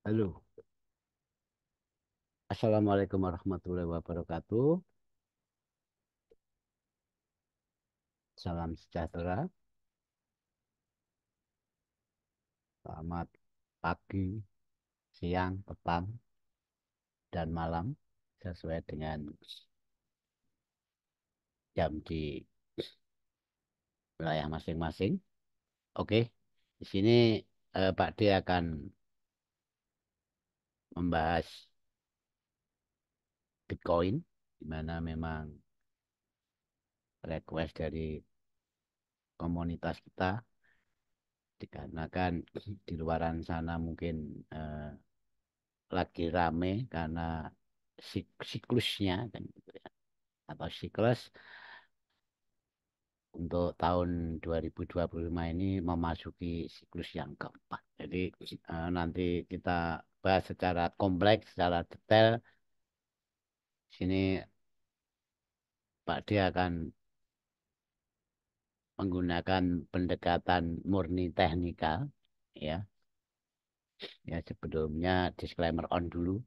Halo, Assalamualaikum warahmatullahi wabarakatuh. Salam sejahtera. Selamat pagi, siang, petang, dan malam sesuai dengan jam di wilayah masing-masing. Oke, di sini Pak D akan membahas Bitcoin, di mana memang request dari komunitas kita dikarenakan di luaran sana mungkin lagi rame karena siklusnya kan gitu ya, atau siklus untuk tahun 2025 ini memasuki siklus yang keempat. Jadi nanti kita bahas secara kompleks, secara detail. Sini Pak D akan menggunakan pendekatan murni teknikal, ya. Ya sebelumnya disclaimer on dulu.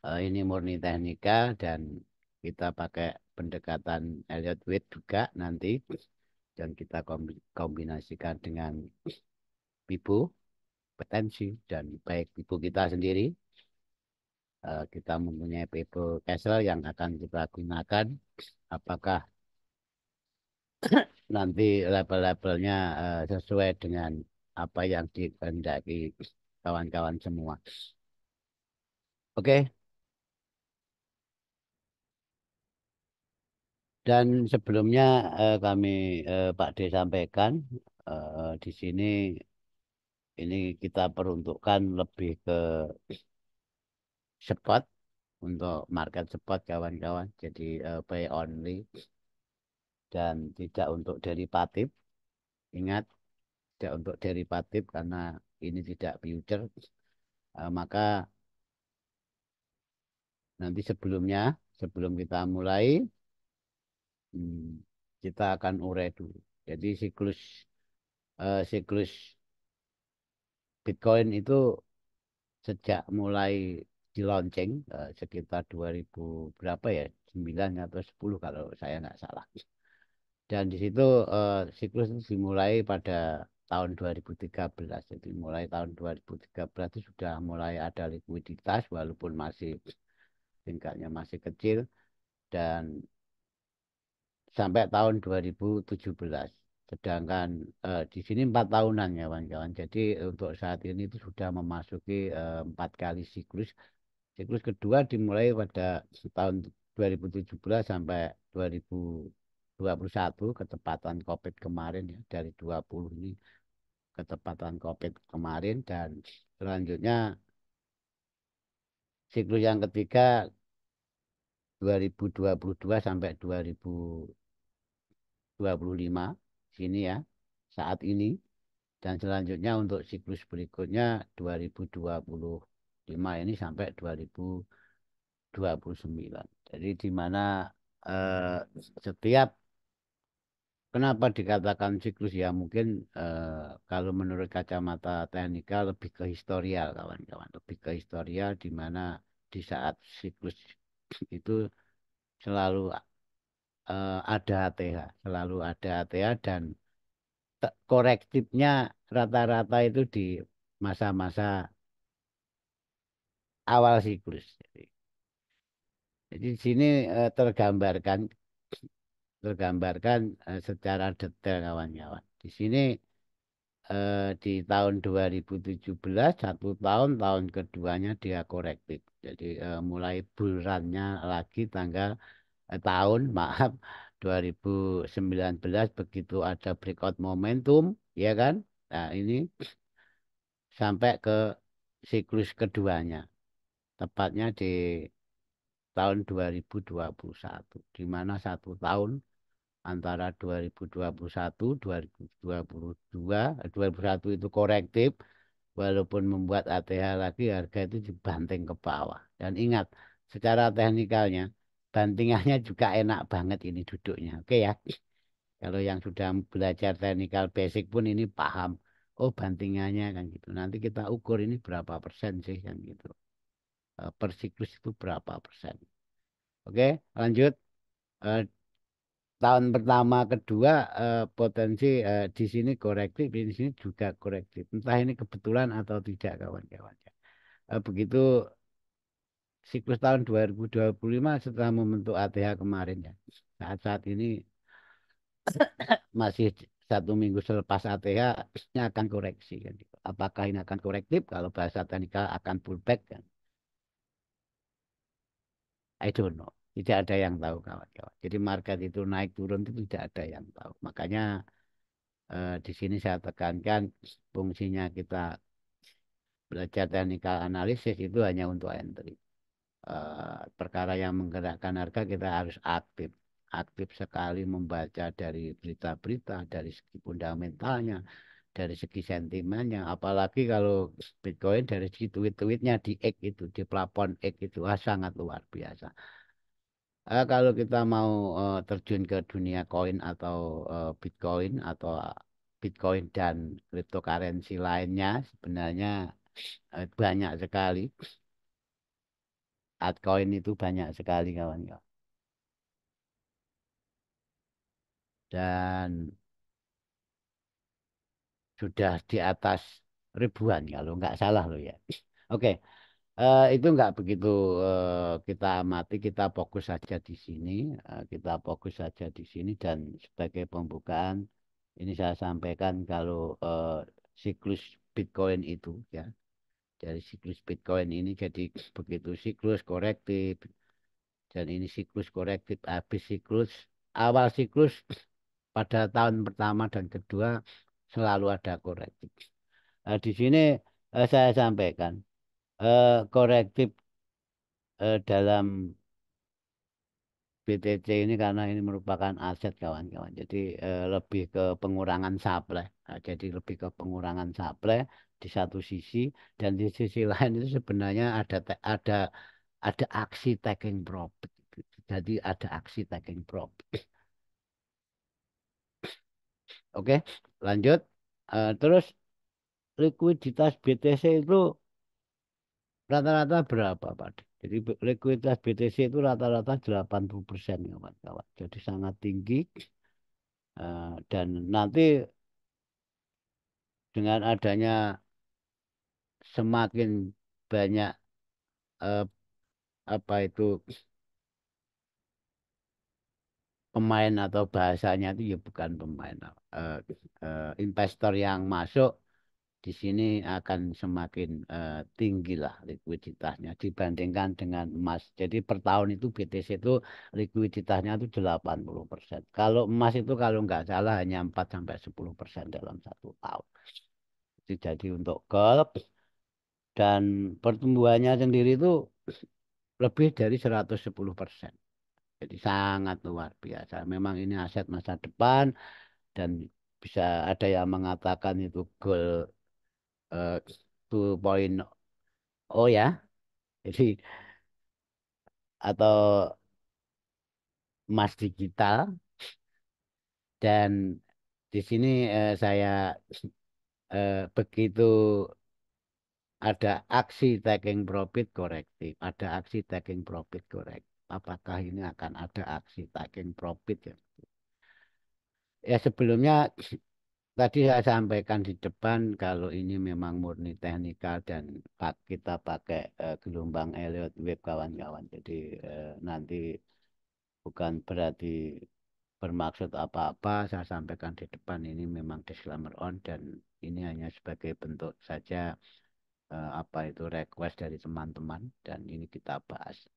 Ini murni teknikal dan kita pakai pendekatan Elliott Wave juga nanti dan kita kombinasikan dengan Pipo potensi dan baik ibu kita sendiri kita mempunyai paper Castle yang akan kita gunakan apakah nanti level-levelnya sesuai dengan apa yang dikehendaki kawan-kawan semua. Oke, dan sebelumnya kami Pak D sampaikan di sini ini kita peruntukkan lebih ke spot untuk market spot kawan-kawan. Jadi pay only dan tidak untuk derivatif. Ingat, tidak untuk derivatif karena ini tidak future. Maka nanti sebelum kita mulai, hmm, kita akan urai dulu. Jadi siklus Bitcoin itu sejak mulai di launching sekitar 2000 berapa ya, 9 atau 10 kalau saya nggak salah. Dan di situ siklus itu dimulai pada tahun 2013. Jadi mulai tahun 2013 itu sudah mulai ada likuiditas walaupun masih tingkatnya masih kecil dan sampai tahun 2017. Sedangkan di sini 4 tahunan ya kawan-kawan. Jadi untuk saat ini itu sudah memasuki 4 kali siklus. Siklus kedua dimulai pada tahun 2017 sampai 2021 ketepatan COVID kemarin ya dari 20 ini ketepatan COVID kemarin dan selanjutnya siklus yang ketiga 2022 sampai 2025 sini ya saat ini dan selanjutnya untuk siklus berikutnya 2025 ini sampai 2029. Jadi di mana setiap kenapa dikatakan siklus ya mungkin kalau menurut kacamata teknikal lebih ke historial kawan-kawan lebih ke historial di mana di saat siklus itu selalu ada ATH selalu ada ATH dan korektifnya rata-rata itu di masa-masa awal siklus. Jadi di sini tergambarkan secara detail kawan-kawan. Di sini di tahun 2017 tahun keduanya dia korektif. Jadi mulai bulannya lagi tanggal tahun maaf 2019 begitu ada breakout momentum ya kan. Nah, ini sampai ke siklus keduanya. Tepatnya di tahun 2021 di mana 1 tahun antara 2021 2022 2001 itu korektif walaupun membuat ATH lagi harga itu dibanting ke bawah dan ingat secara teknikalnya bantingannya juga enak banget ini duduknya oke ya kalau yang sudah belajar teknikal basic pun ini paham oh bantingannya kan gitu. Nanti kita ukur ini berapa persen sih kan gitu. Per siklus itu berapa persen. Oke, lanjut. Eh, tahun pertama, kedua potensi di sini korektif, di sini juga korektif. Entah ini kebetulan atau tidak kawan-kawan. Begitu siklus tahun 2025 setelah membentuk ATH kemarin ya. Saat-saat ini masih 1 minggu selepas ATH ini akan koreksi kan gitu. Apakah ini akan korektif? Kalau bahasa teknikal akan pullback kan? I don't know. Tidak ada yang tahu kawan-kawan. Jadi market itu naik turun itu tidak ada yang tahu. Makanya di sini saya tekankan fungsinya kita belajar teknikal analisis itu hanya untuk entry. Perkara yang menggerakkan harga kita harus aktif. Aktif sekali membaca dari berita-berita, dari segi fundamentalnya, dari segi sentimennya. Apalagi kalau Bitcoin dari segi tweet-tweetnya di X itu, di plafon X itu sangat luar biasa. Kalau kita mau terjun ke dunia koin atau Bitcoin atau Bitcoin dan cryptocurrency lainnya sebenarnya banyak sekali. Altcoin itu banyak sekali kawan-kawan. Dan sudah di atas ribuan kalau nggak salah loh ya. Oke, itu nggak begitu kita amati, kita fokus saja di sini, kita fokus saja di sini dan sebagai pembukaan ini saya sampaikan kalau siklus Bitcoin itu ya dari siklus Bitcoin ini jadi begitu siklus korektif dan ini siklus korektif habis siklus awal siklus pada tahun pertama dan kedua selalu ada korektif. Di sini saya sampaikan korektif dalam BTC ini karena ini merupakan aset kawan-kawan. Jadi lebih ke pengurangan supply. Jadi lebih ke pengurangan supply di satu sisi dan di sisi lain itu sebenarnya ada aksi taking profit. Jadi ada aksi taking profit. Oke, lanjut. Terus likuiditas BTC itu rata-rata berapa, Pak? Jadi likuiditas BTC itu rata-rata 80% kawan-kawan. Jadi sangat tinggi. Dan nanti dengan adanya semakin banyak eh, apa itu pemain atau bahasanya itu ya bukan pemain, investor yang masuk di sini akan semakin tinggi lah likuiditasnya dibandingkan dengan emas. Jadi per tahun itu BTC itu likuiditasnya itu 80%. Kalau emas itu kalau nggak salah hanya 4 sampai 10% dalam 1 tahun. Jadi untuk gold dan pertumbuhannya sendiri itu lebih dari 110%. Jadi sangat luar biasa. Memang ini aset masa depan dan bisa ada yang mengatakan itu gold 2.0 ya. Jadi atau emas digital dan di sini saya begitu ada aksi taking profit korektif, ada aksi taking profit korektif. Apakah ini akan ada aksi taking profit ya? Ya sebelumnya tadi saya sampaikan di depan kalau ini memang murni teknikal dan kita pakai gelombang Elliott wave kawan-kawan. Jadi nanti bukan berarti bermaksud apa-apa. Saya sampaikan di depan ini memang disclaimer on dan ini hanya sebagai bentuk saja apa itu request dari teman-teman dan ini kita bahas.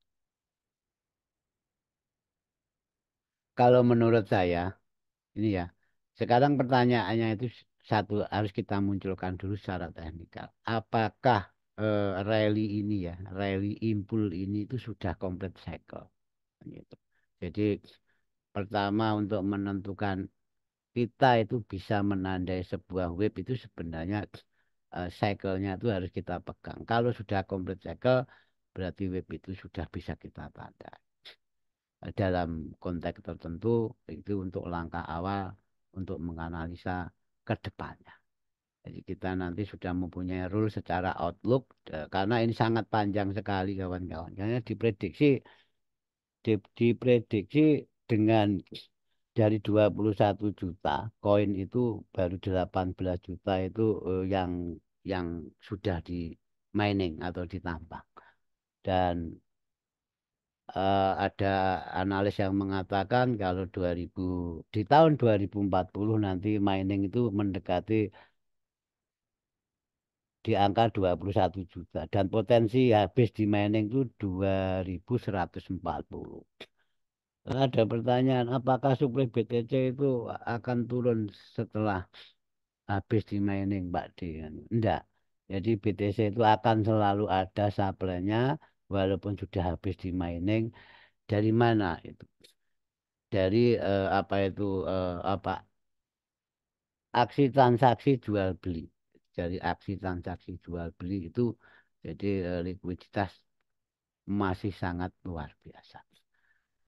Kalau menurut saya ini ya, sekarang pertanyaannya itu satu harus kita munculkan dulu secara teknikal. Apakah rally ini ya, rally impul ini itu sudah complete cycle? Gitu. Jadi pertama untuk menentukan kita itu bisa menandai sebuah wave itu sebenarnya cycle-nya itu harus kita pegang. Kalau sudah complete cycle, berarti wave itu sudah bisa kita tandai. Dalam konteks tertentu itu untuk langkah awal untuk menganalisa ke depannya. Jadi kita nanti sudah mempunyai rule secara outlook karena ini sangat panjang sekali kawan-kawan. Karena diprediksi dengan dari 21 juta koin itu baru 18 juta itu yang sudah di mining atau ditambang. Dan ada analis yang mengatakan kalau 2000 di tahun 2040 nanti mining itu mendekati di angka 21 juta dan potensi habis di mining itu 2140. Ada pertanyaan, apakah suplai BTC itu akan turun setelah habis di mining, Pak D? Enggak. Jadi BTC itu akan selalu ada supply-nya walaupun sudah habis di mining. Dari mana itu? Dari apa itu apa aksi transaksi jual beli. Dari aksi transaksi jual beli itu jadi likuiditas masih sangat luar biasa.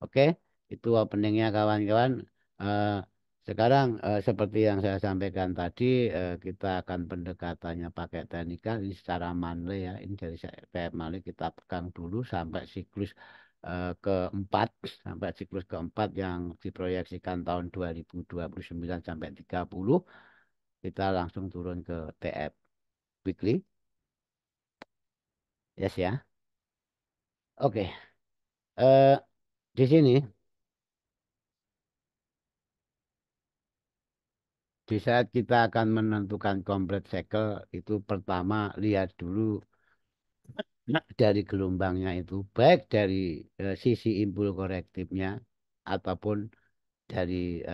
Oke, itu openingnya kawan-kawan. Eh, Sekarang seperti yang saya sampaikan tadi, kita akan pendekatannya pakai teknikal ini secara monthly ya. Ini dari saya monthly kita pegang dulu sampai siklus keempat, sampai siklus keempat yang diproyeksikan tahun 2029 sampai 30. Kita langsung turun ke TF weekly. Yes ya. Oke. Eh, di sini di saat kita akan menentukan complete cycle itu pertama lihat dulu dari gelombangnya itu baik dari sisi impul korektifnya ataupun dari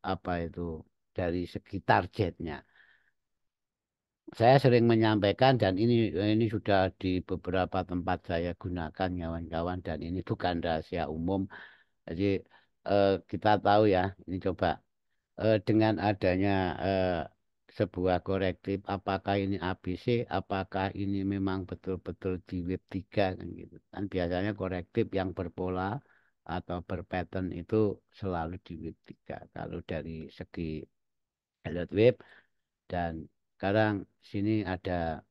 apa itu dari segi targetnya. Saya sering menyampaikan dan ini sudah di beberapa tempat saya gunakan kawan-kawan dan ini bukan rahasia umum. Jadi kita tahu ya, ini coba dengan adanya sebuah korektif, apakah ini ABC, apakah ini memang betul-betul di web 3 kan gitu. Kan biasanya korektif yang berpola atau berpattern itu selalu di web 3. Kalau dari segi Elliott wave dan sekarang sini ada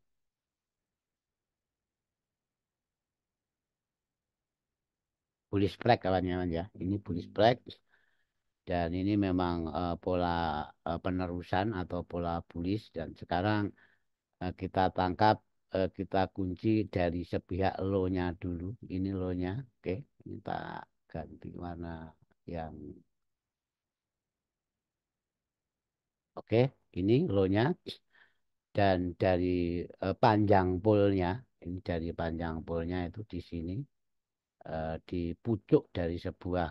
bullish flag kawan-kawan ya. Ini bullish flag dan ini memang pola penerusan atau pola bullish dan sekarang kita tangkap, kita kunci dari sepihak low-nya dulu. Ini low-nya, oke. Ini tak ganti warna yang, oke. Ini low-nya dan dari panjang pole-nya, ini dari panjang pole-nya itu di sini di pucuk dari sebuah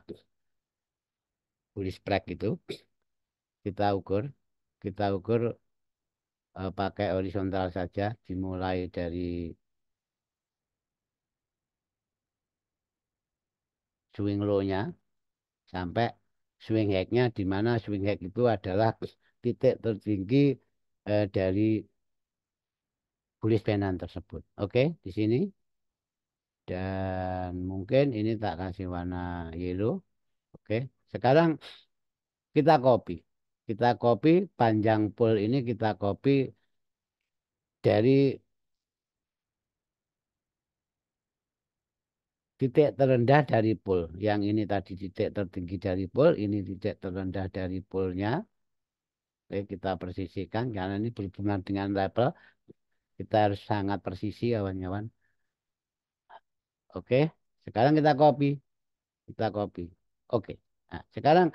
bullish flag itu kita ukur, kita ukur pakai horizontal saja, dimulai dari swing low-nya sampai swing hack-nya di mana swing hack itu adalah titik tertinggi dari bullish pennant tersebut. Oke, di sini dan mungkin ini tak kasih warna yellow. Oke, sekarang kita copy. Kita copy panjang pull ini kita copy dari titik terendah dari pull. Yang ini tadi titik tertinggi dari pull, ini titik terendah dari pullnya. Oke, kita persisikan karena ini berhubungan dengan level. Kita harus sangat presisi kawan-kawan. Oke, sekarang kita copy, kita copy. Oke, nah, sekarang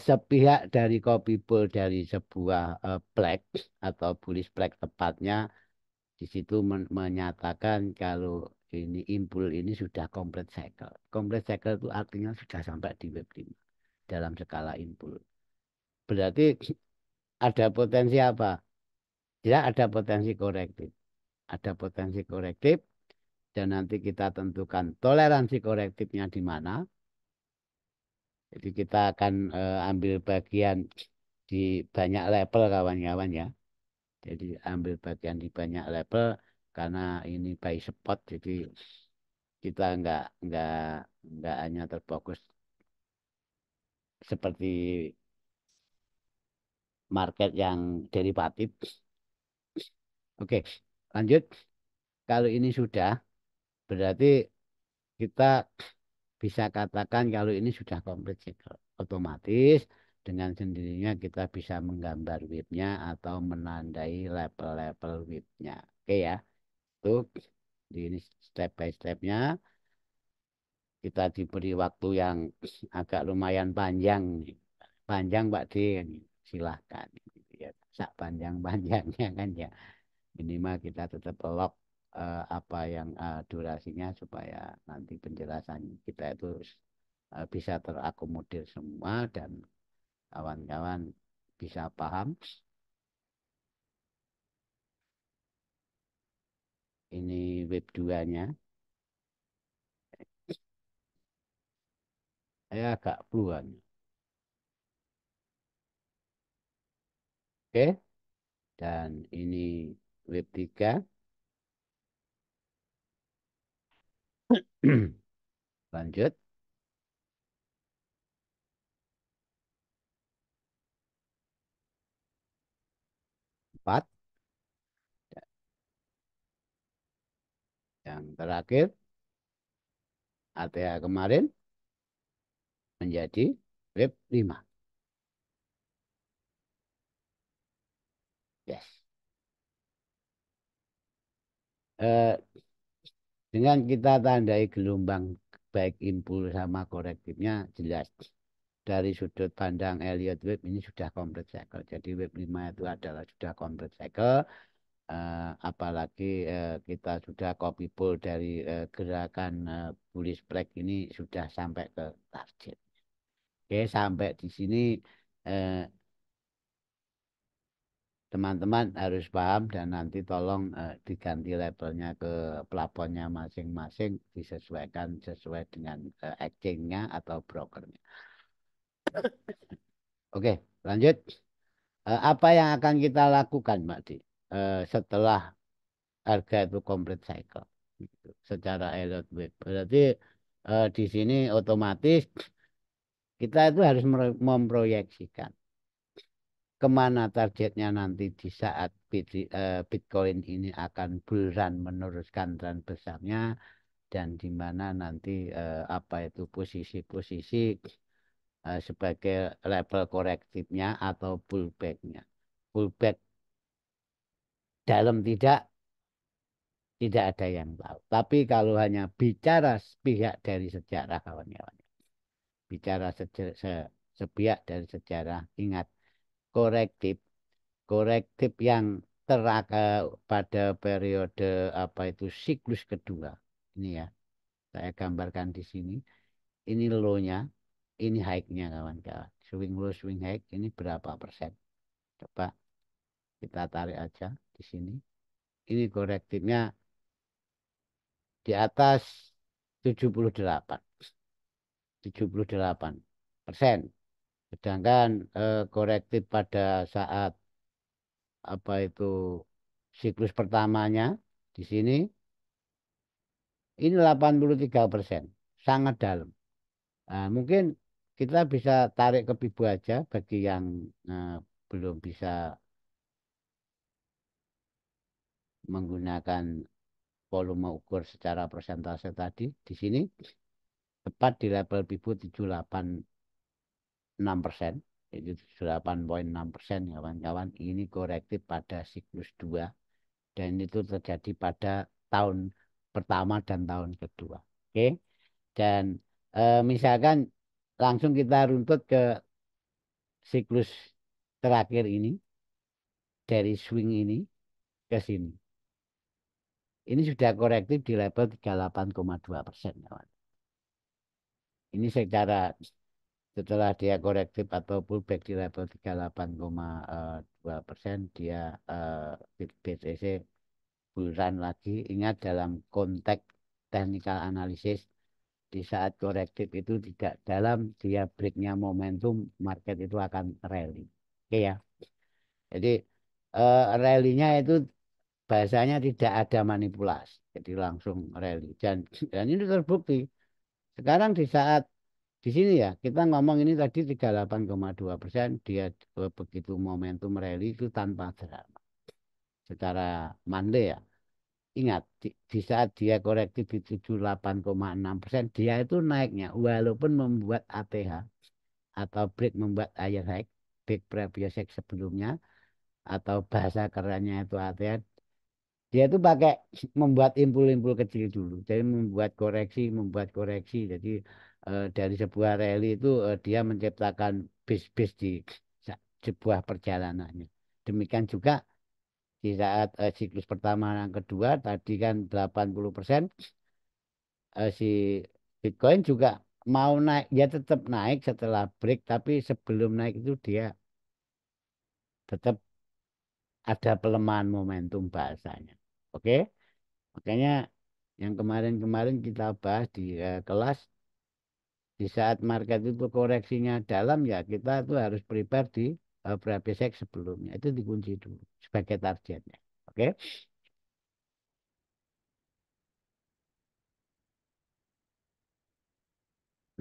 sepihak dari copy pull dari sebuah flag atau bullish flag tepatnya di situ menyatakan kalau ini impul ini sudah complete cycle. Complete cycle itu artinya sudah sampai di web 5 dalam skala impul. Berarti ada potensi apa? Ya, ada potensi korektif. Ada potensi korektif dan nanti kita tentukan toleransi korektifnya di mana. Jadi kita akan ambil bagian di banyak level kawan-kawan ya. Jadi ambil bagian di banyak level karena ini by spot jadi kita nggak hanya terfokus seperti market yang derivatif. Oke, lanjut. Kalau ini sudah, berarti kita bisa katakan kalau ini sudah komplit cycle. Otomatis dengan sendirinya kita bisa menggambar wave-nya atau menandai level-level wave-nya. Oke ya, itu di ini step by step-nya kita diberi waktu yang agak lumayan panjang. Panjang Pak D, kan. Silahkan. Ya, sak panjang-panjangnya kan ya. Minimal kita tetap lock apa yang durasinya supaya nanti penjelasan kita itu bisa terakomodir semua dan kawan-kawan bisa paham. Ini web 2-nya. Saya agak peluang. Oke. Dan ini web 3. Lanjut. 4. Yang terakhir ATA kemarin menjadi web 5. Yes. Eh, dengan kita tandai gelombang baik impuls sama korektifnya jelas dari sudut pandang Elliott wave ini sudah complete cycle. Jadi wave 5 itu adalah sudah complete cycle. Apalagi kita sudah copy pull dari gerakan bullish break ini sudah sampai ke target. Oke, sampai di sini eh, teman-teman harus paham dan nanti tolong diganti labelnya ke plafonnya masing-masing disesuaikan sesuai dengan exchange-nya atau brokernya. Oke, lanjut. Apa yang akan kita lakukan, Mbak Di, setelah harga itu complete cycle gitu, secara Elliott wave? Berarti di sini otomatis kita itu harus memproyeksikan kemana targetnya nanti di saat Bitcoin ini akan bullrun meneruskan tren besarnya dan di mana nanti apa itu posisi-posisi sebagai level korektifnya atau pullbacknya. Pullback dalam tidak ada yang tahu. Tapi kalau hanya bicara sepihak dari sejarah kawan-kawan, bicara sepihak dari sejarah, ingat korektif korektif yang pada periode apa itu siklus kedua. Ini ya, saya gambarkan di sini. Ini low-nya, ini high-nya kawan-kawan. Swing low, swing high, ini berapa persen? Coba kita tarik aja di sini. Ini korektifnya di atas 78, 78%. Sedangkan korektif pada saat apa itu siklus pertamanya di sini ini 83%, sangat dalam. Nah, mungkin kita bisa tarik ke Pibo aja bagi yang eh, belum bisa menggunakan volume ukur secara persentase tadi. Di sini tepat di level Pibo 78,6%. Itu 78,6% kawan-kawan. Ini korektif pada siklus 2 dan itu terjadi pada tahun pertama dan tahun kedua. Oke. Dan misalkan langsung kita runtut ke siklus terakhir ini dari swing ini ke sini. Ini sudah korektif di level 38,2%, kawan. Ini setelah dia korektif atau pullback di level 38,2%, dia BTC bullrun lagi. Ingat dalam konteks technical analysis di saat korektif itu tidak dalam dia breaknya momentum market itu akan rally. Oke ya. Jadi rally-nya itu bahasanya tidak ada manipulasi. Jadi langsung rally dan ini terbukti. Sekarang di sini ya kita ngomong ini tadi 38,2%, dia begitu momentum rally itu tanpa drama secara Monday ya. Ingat, di saat dia koreksi di 78,6%, dia itu naiknya walaupun membuat ATH atau break, membuat higher high, break previous high sebelumnya, atau bahasa kerennya itu ATH, dia itu pakai membuat impul-impul kecil dulu. Jadi membuat koreksi. Jadi dari sebuah rally itu dia menciptakan base-base di sebuah perjalanannya. Demikian juga di saat siklus pertama yang kedua tadi kan 80%, si Bitcoin juga mau naik, dia tetap naik setelah break, tapi sebelum naik itu dia tetap ada pelemahan momentum bahasanya. Oke, makanya yang kemarin-kemarin kita bahas di kelas, di saat market itu koreksinya dalam ya kita tuh harus prepare di previous high sebelumnya, itu dikunci dulu sebagai targetnya. Oke.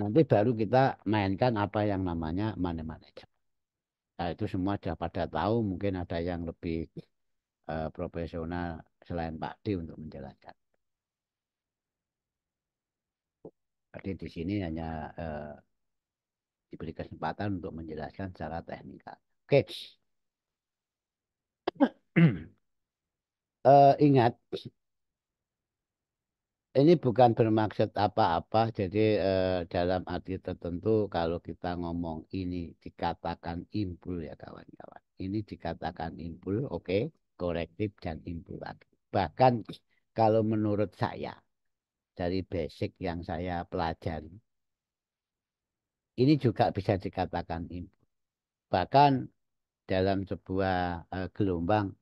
Nanti baru kita mainkan apa yang namanya money manager. Nah, itu semua sudah pada tahu, mungkin ada yang lebih profesional selain Pak D untuk menjelaskan. Jadi di sini hanya diberi kesempatan untuk menjelaskan secara teknikal. Oke. Ingat, ini bukan bermaksud apa-apa. Jadi dalam arti tertentu kalau kita ngomong ini dikatakan impul ya kawan-kawan. Ini dikatakan impul, oke, korektif dan impul lagi. Bahkan kalau menurut saya dari basic yang saya pelajari, ini juga bisa dikatakan impul. Bahkan dalam sebuah gelombang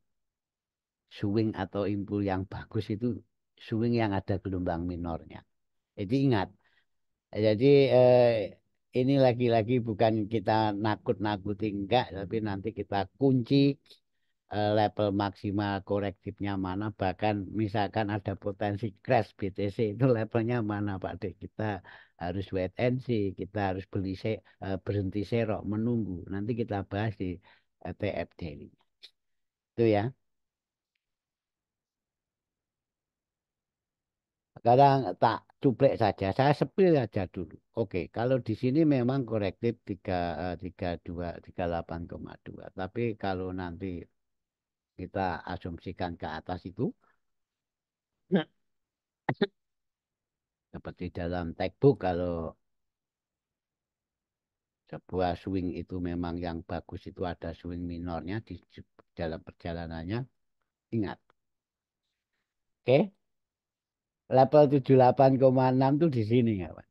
swing atau impul yang bagus itu swing yang ada gelombang minornya. Jadi ingat, jadi ini lagi-lagi bukan kita nakut-nakuti enggak, tapi nanti kita kunci level maksimal korektifnya mana. Bahkan misalkan ada potensi crash BTC itu levelnya mana Pak D. Kita harus wait and see, kita harus berhenti serok menunggu. Nanti kita bahas di TF Daily. Itu ya. Sekarang tak cuplek saja, saya sepil saja dulu. Oke, kalau di sini memang korektif 38,2. Tapi kalau nanti kita asumsikan ke atas itu, seperti dalam textbook, kalau sebuah swing itu memang yang bagus itu ada swing minornya di dalam perjalanannya. Ingat, oke, level 78,6 itu di sini ya, Pak.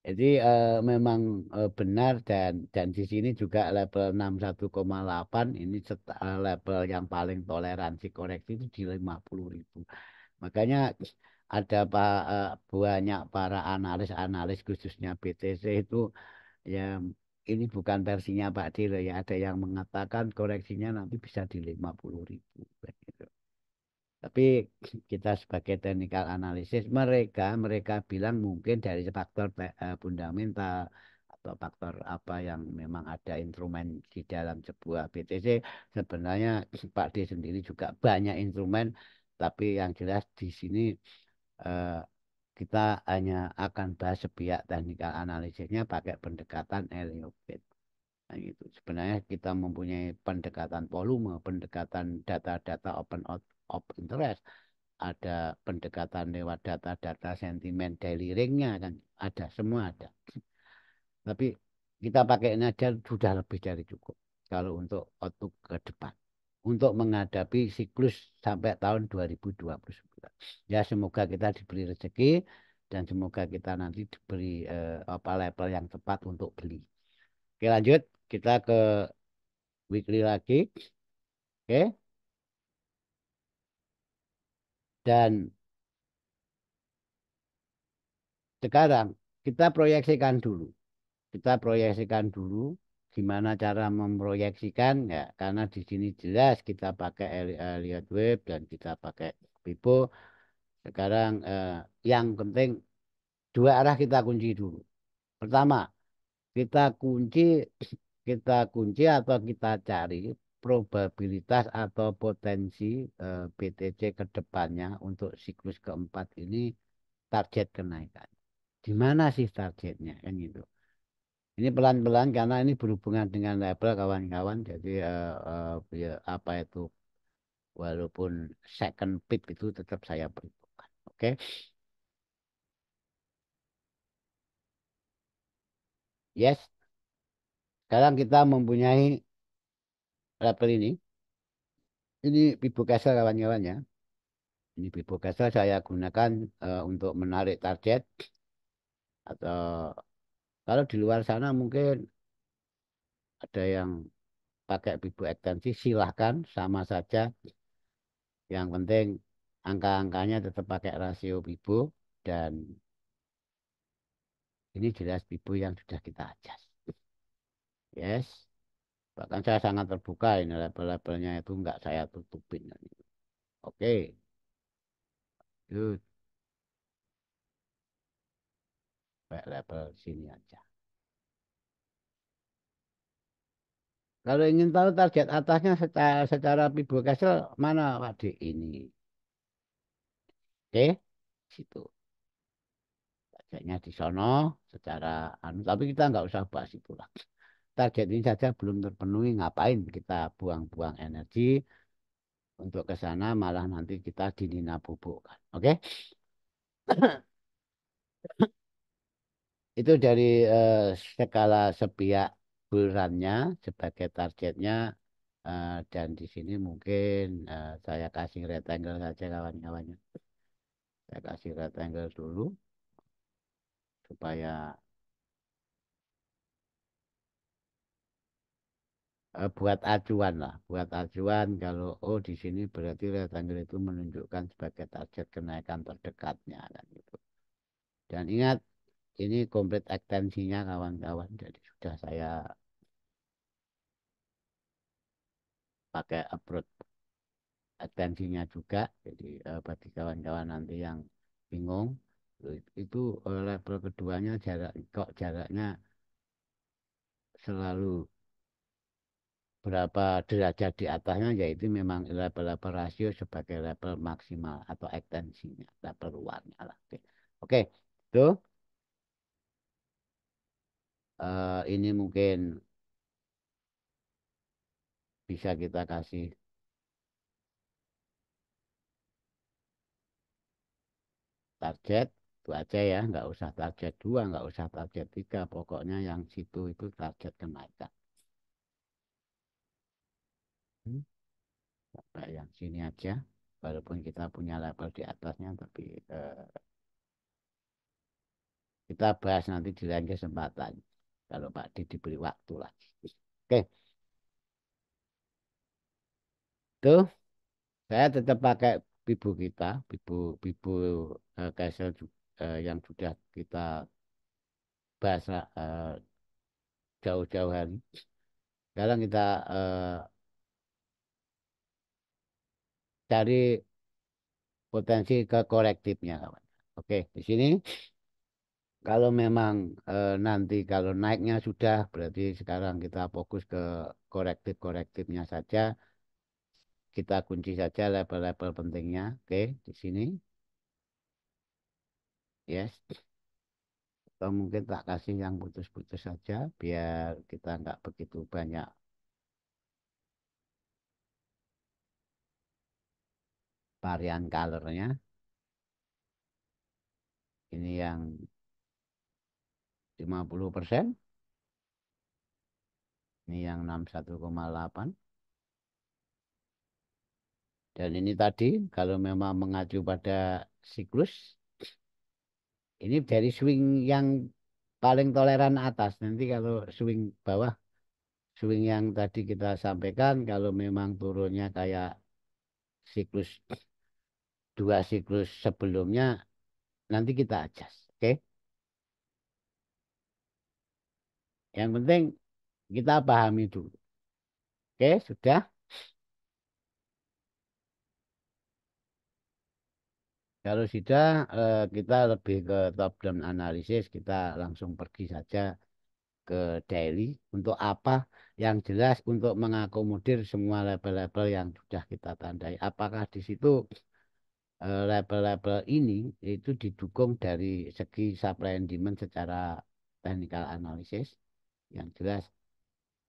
Jadi memang benar, dan di sini juga level 61,8 ini level yang paling toleransi koreksi itu di 50.000. Makanya ada banyak para analis-analis khususnya BTC itu ya, ini bukan versinya Pak Dilo ya, ada yang mengatakan koreksinya nanti bisa di 50.000 gitu. Tapi kita sebagai technical analisis, mereka bilang mungkin dari faktor fundamental atau faktor apa yang memang ada instrumen di dalam sebuah BTC. Sebenarnya Pak D sendiri juga banyak instrumen, tapi yang jelas di sini eh, kita hanya akan bahas sepihak technical analisisnya pakai pendekatan Elliott. Nah, gitu. Sebenarnya kita mempunyai pendekatan volume, pendekatan data-data of interest, ada pendekatan lewat data-data sentimen daily ring-nya kan, ada, semua ada. Tapi kita pakai ini aja sudah lebih dari cukup kalau untuk outlook ke depan, untuk menghadapi siklus sampai tahun 2029. Ya semoga kita diberi rezeki dan semoga kita nanti diberi apa level yang tepat untuk beli. Oke, lanjut kita ke weekly lagi. Oke. Dan sekarang kita proyeksikan dulu. Kita proyeksikan dulu gimana cara memproyeksikan ya, karena di sini jelas kita pakai Elliott Wave dan kita pakai Pipo. Sekarang yang penting dua arah kita kunci dulu. Pertama, kita kita kunci atau kita cari probabilitas atau potensi BTC ke depannya untuk siklus keempat ini target kenaikan. Di mana sih targetnya kan gitu. Ini pelan-pelan karena ini berhubungan dengan level kawan-kawan. Jadi ya, apa itu walaupun second pit itu tetap saya perhitungkan. Oke. Yes. Sekarang kita mempunyai level ini. Ini Pipo Castle kawan-kawan ya. Ini Pipo Castle saya gunakan untuk menarik target atau kalau di luar sana mungkin ada yang pakai Pipo ekstensi silahkan sama saja. Yang penting angka-angkanya tetap pakai rasio Pipo dan ini jelas Pipo yang sudah kita adjust. Yes. Bahkan saya sangat terbuka ini level-levelnya itu enggak saya tutupin. Oke, itu level sini aja. Kalau ingin tahu target atasnya secara Fibonacci mana Pak D? Ini. Oke, situ. Targetnya di sono secara anu, tapi kita nggak usah bahas itu lah. Target ini saja belum terpenuhi, ngapain kita buang-buang energi untuk ke sana malah nanti kita dinina bubukkan. Oke? Itu dari skala sepihak bulannya sebagai targetnya dan di sini mungkin saya kasih rectangle saja kawan-kawannya. Saya kasih rectangle dulu supaya buat acuan lah, buat acuan kalau oh di sini berarti rectangle itu menunjukkan sebagai target kenaikan terdekatnya kan gitu. Dan ingat ini komplit ekstensinya kawan-kawan, jadi sudah saya pakai approach ekstensinya juga. Jadi bagi kawan-kawan nanti yang bingung itu level keduanya jarak kok jaraknya selalu berapa derajat di atasnya yaitu memang level-level rasio sebagai level maksimal atau ekstensinya level luarnya lah. Oke, oke. Itu ini mungkin bisa kita kasih target itu aja ya, nggak usah target dua, nggak usah target tiga, pokoknya yang situ itu target kenaikan. Hmm, Sampai yang sini aja, walaupun kita punya level di atasnya, tapi kita bahas nanti di lain kesempatan kalau Pak Di diberi waktu lagi. Oke, tuh saya tetap pakai Bibu kita, Bibu Bibu Castle yang sudah kita bahas jauh-jauh hari. Sekarang kita cari potensi ke korektifnya, kawan. Oke, di sini kalau memang nanti kalau naiknya sudah, berarti sekarang kita fokus ke korektif-korektifnya saja. Kita kunci saja level-level pentingnya. Oke, di sini, yes. Atau mungkin tak kasih yang putus-putus saja, biar kita nggak begitu banyak varian colornya. Ini yang 50%, ini yang 61,8. Dan ini tadi kalau memang mengacu pada siklus, ini dari swing yang paling toleran atas. Nanti kalau swing bawah, swing yang tadi kita sampaikan, kalau memang turunnya kayak siklus dua siklus sebelumnya, nanti kita adjust. Oke, yang penting kita pahami dulu. Oke, sudah. Kalau sudah, kita lebih ke top down analisis, kita langsung pergi saja ke daily untuk apa yang jelas untuk mengakomodir semua label-label yang sudah kita tandai. Apakah di situ label-label ini itu didukung dari segi supply and demand secara technical analysis yang jelas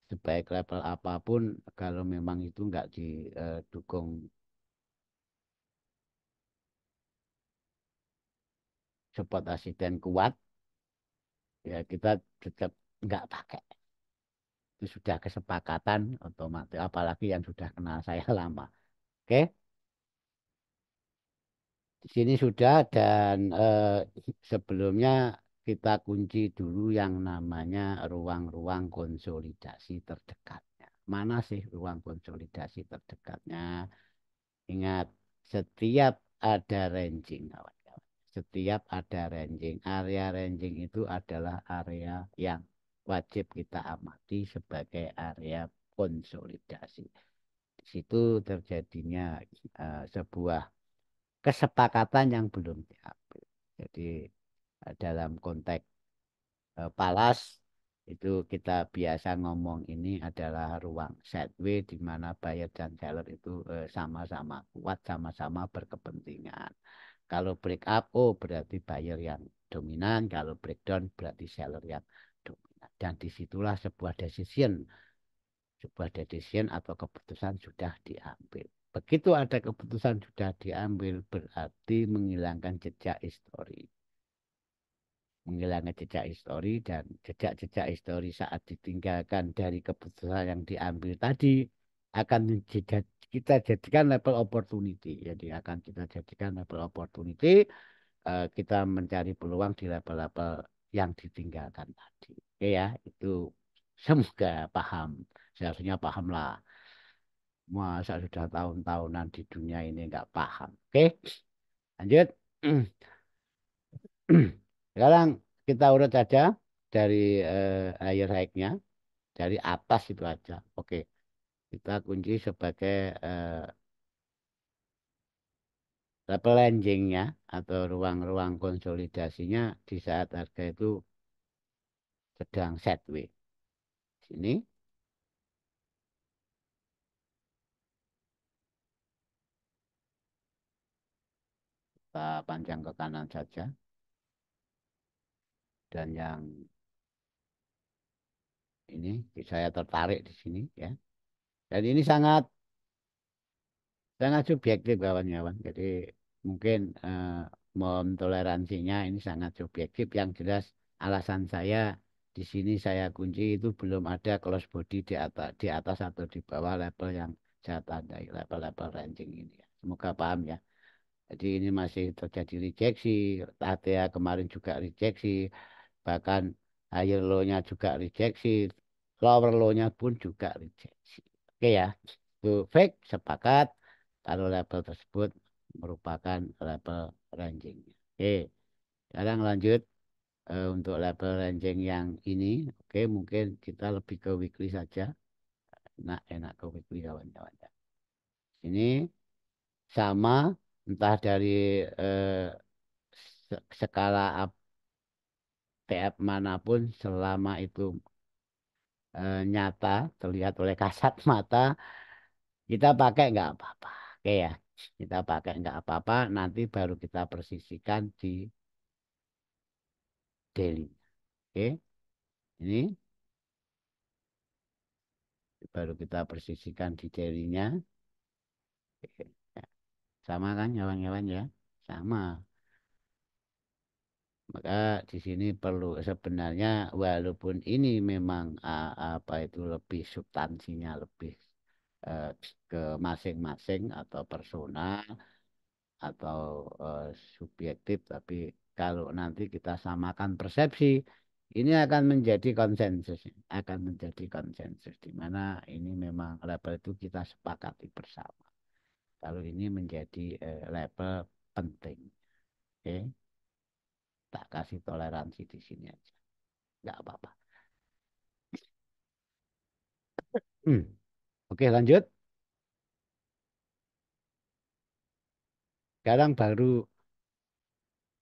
sebaik label apapun kalau memang itu nggak didukung support asisten kuat ya kita tetap nggak pakai. Itu sudah kesepakatan otomatis apalagi yang sudah kenal saya lama. Oke, di sini sudah dan sebelumnya kita kunci dulu yang namanya ruang-ruang konsolidasi terdekatnya. Mana sih ruang konsolidasi terdekatnya? Ingat, setiap ada ranging, kawan-kawan. Setiap ada ranging, area ranging itu adalah area yang wajib kita amati sebagai area konsolidasi. Di situ terjadinya sebuah kesepakatan yang belum diambil. Jadi dalam konteks Palas itu kita biasa ngomong ini adalah ruang sideways di mana buyer dan seller itu sama-sama kuat, sama-sama berkepentingan. Kalau break up, oh berarti buyer yang dominan. Kalau breakdown berarti seller yang dominan. Dan disitulah sebuah decision atau keputusan sudah diambil. Begitu ada keputusan sudah diambil berarti menghilangkan jejak histori, menghilangkan jejak histori dan jejak-jejak histori saat ditinggalkan dari keputusan yang diambil tadi akan kita jadikan level opportunity. Jadi akan kita jadikan level opportunity, kita mencari peluang di level-level yang ditinggalkan tadi. Oke ya, itu semoga paham. Seharusnya paham lah. Masa sudah tahun-tahunan di dunia ini nggak paham. Oke, lanjut. Sekarang kita urut saja dari higher high-nya, dari atas itu aja. Oke, kita kunci sebagai level ranging-nya atau ruang-ruang konsolidasinya di saat harga itu sedang sideways. Sini kita panjang ke kanan saja dan yang ini saya tertarik di sini ya. Dan ini sangat sangat subjektif kawan-kawan. Jadi mungkin mohon toleransinya ini sangat subjektif. Yang jelas alasan saya di sini saya kunci itu belum ada close body di atas atau di bawah level yang saya tandai level-level ranking ini. Ya. Semoga paham ya. Jadi ini masih terjadi rejeksi. TTA kemarin juga rejeksi. Bahkan higher low-nya juga rejeksi. Lower low-nya pun juga rejeksi. Oke ya. Itu fake sepakat kalau level tersebut merupakan level ranging. Oke, sekarang lanjut untuk level ranging yang ini. Oke, mungkin kita lebih ke weekly saja. Nah, enak ke weekly kawan-kawan. Ini sama entah dari skala TF manapun selama itu nyata terlihat oleh kasat mata kita pakai nggak apa-apa. Oke ya, kita pakai nggak apa-apa. Nanti baru kita persisikan di daily. Oke, ini baru kita persisikan di daily-nya. Oke, ya. Sama kan kawan-kawan ya? Sama. Maka di sini perlu sebenarnya walaupun ini memang apa itu lebih substansinya lebih eh, ke masing-masing atau personal atau subjektif, tapi kalau nanti kita samakan persepsi, ini akan menjadi konsensus di mana ini memang label itu kita sepakati bersama. Kalau ini menjadi label penting, oke, tak kasih toleransi di sini aja, nggak apa-apa. Hmm. Oke, lanjut. Sekarang baru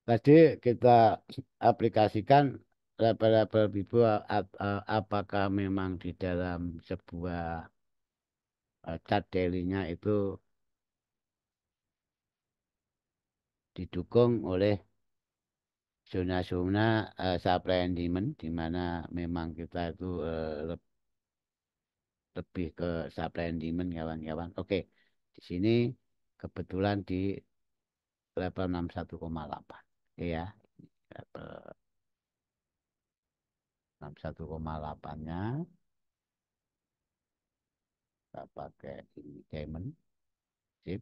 tadi kita aplikasikan label-label Bibo apakah memang di dalam sebuah chart daily-nya itu didukung oleh zona-zona supply and demand di mana memang kita itu lebih ke supply and demand kawan-kawan. Oke, di sini kebetulan di level 61,8. Ya, level 61,8-nya kita pakai ini diamond, sip,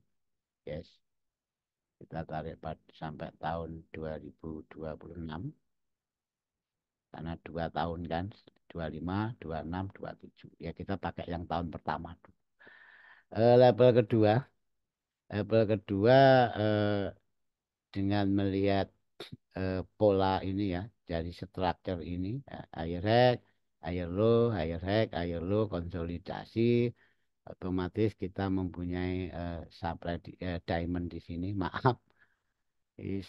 yes. Kita tarik sampai tahun 2026 karena 2 tahun kan, 25, 26, 27. Ya kita pakai yang tahun pertama dulu. Level kedua, level kedua eh, dengan melihat pola ini ya dari structure ini higher high, higher low, higher high, higher low, konsolidasi otomatis kita mempunyai supply diamond di sini. Maaf, is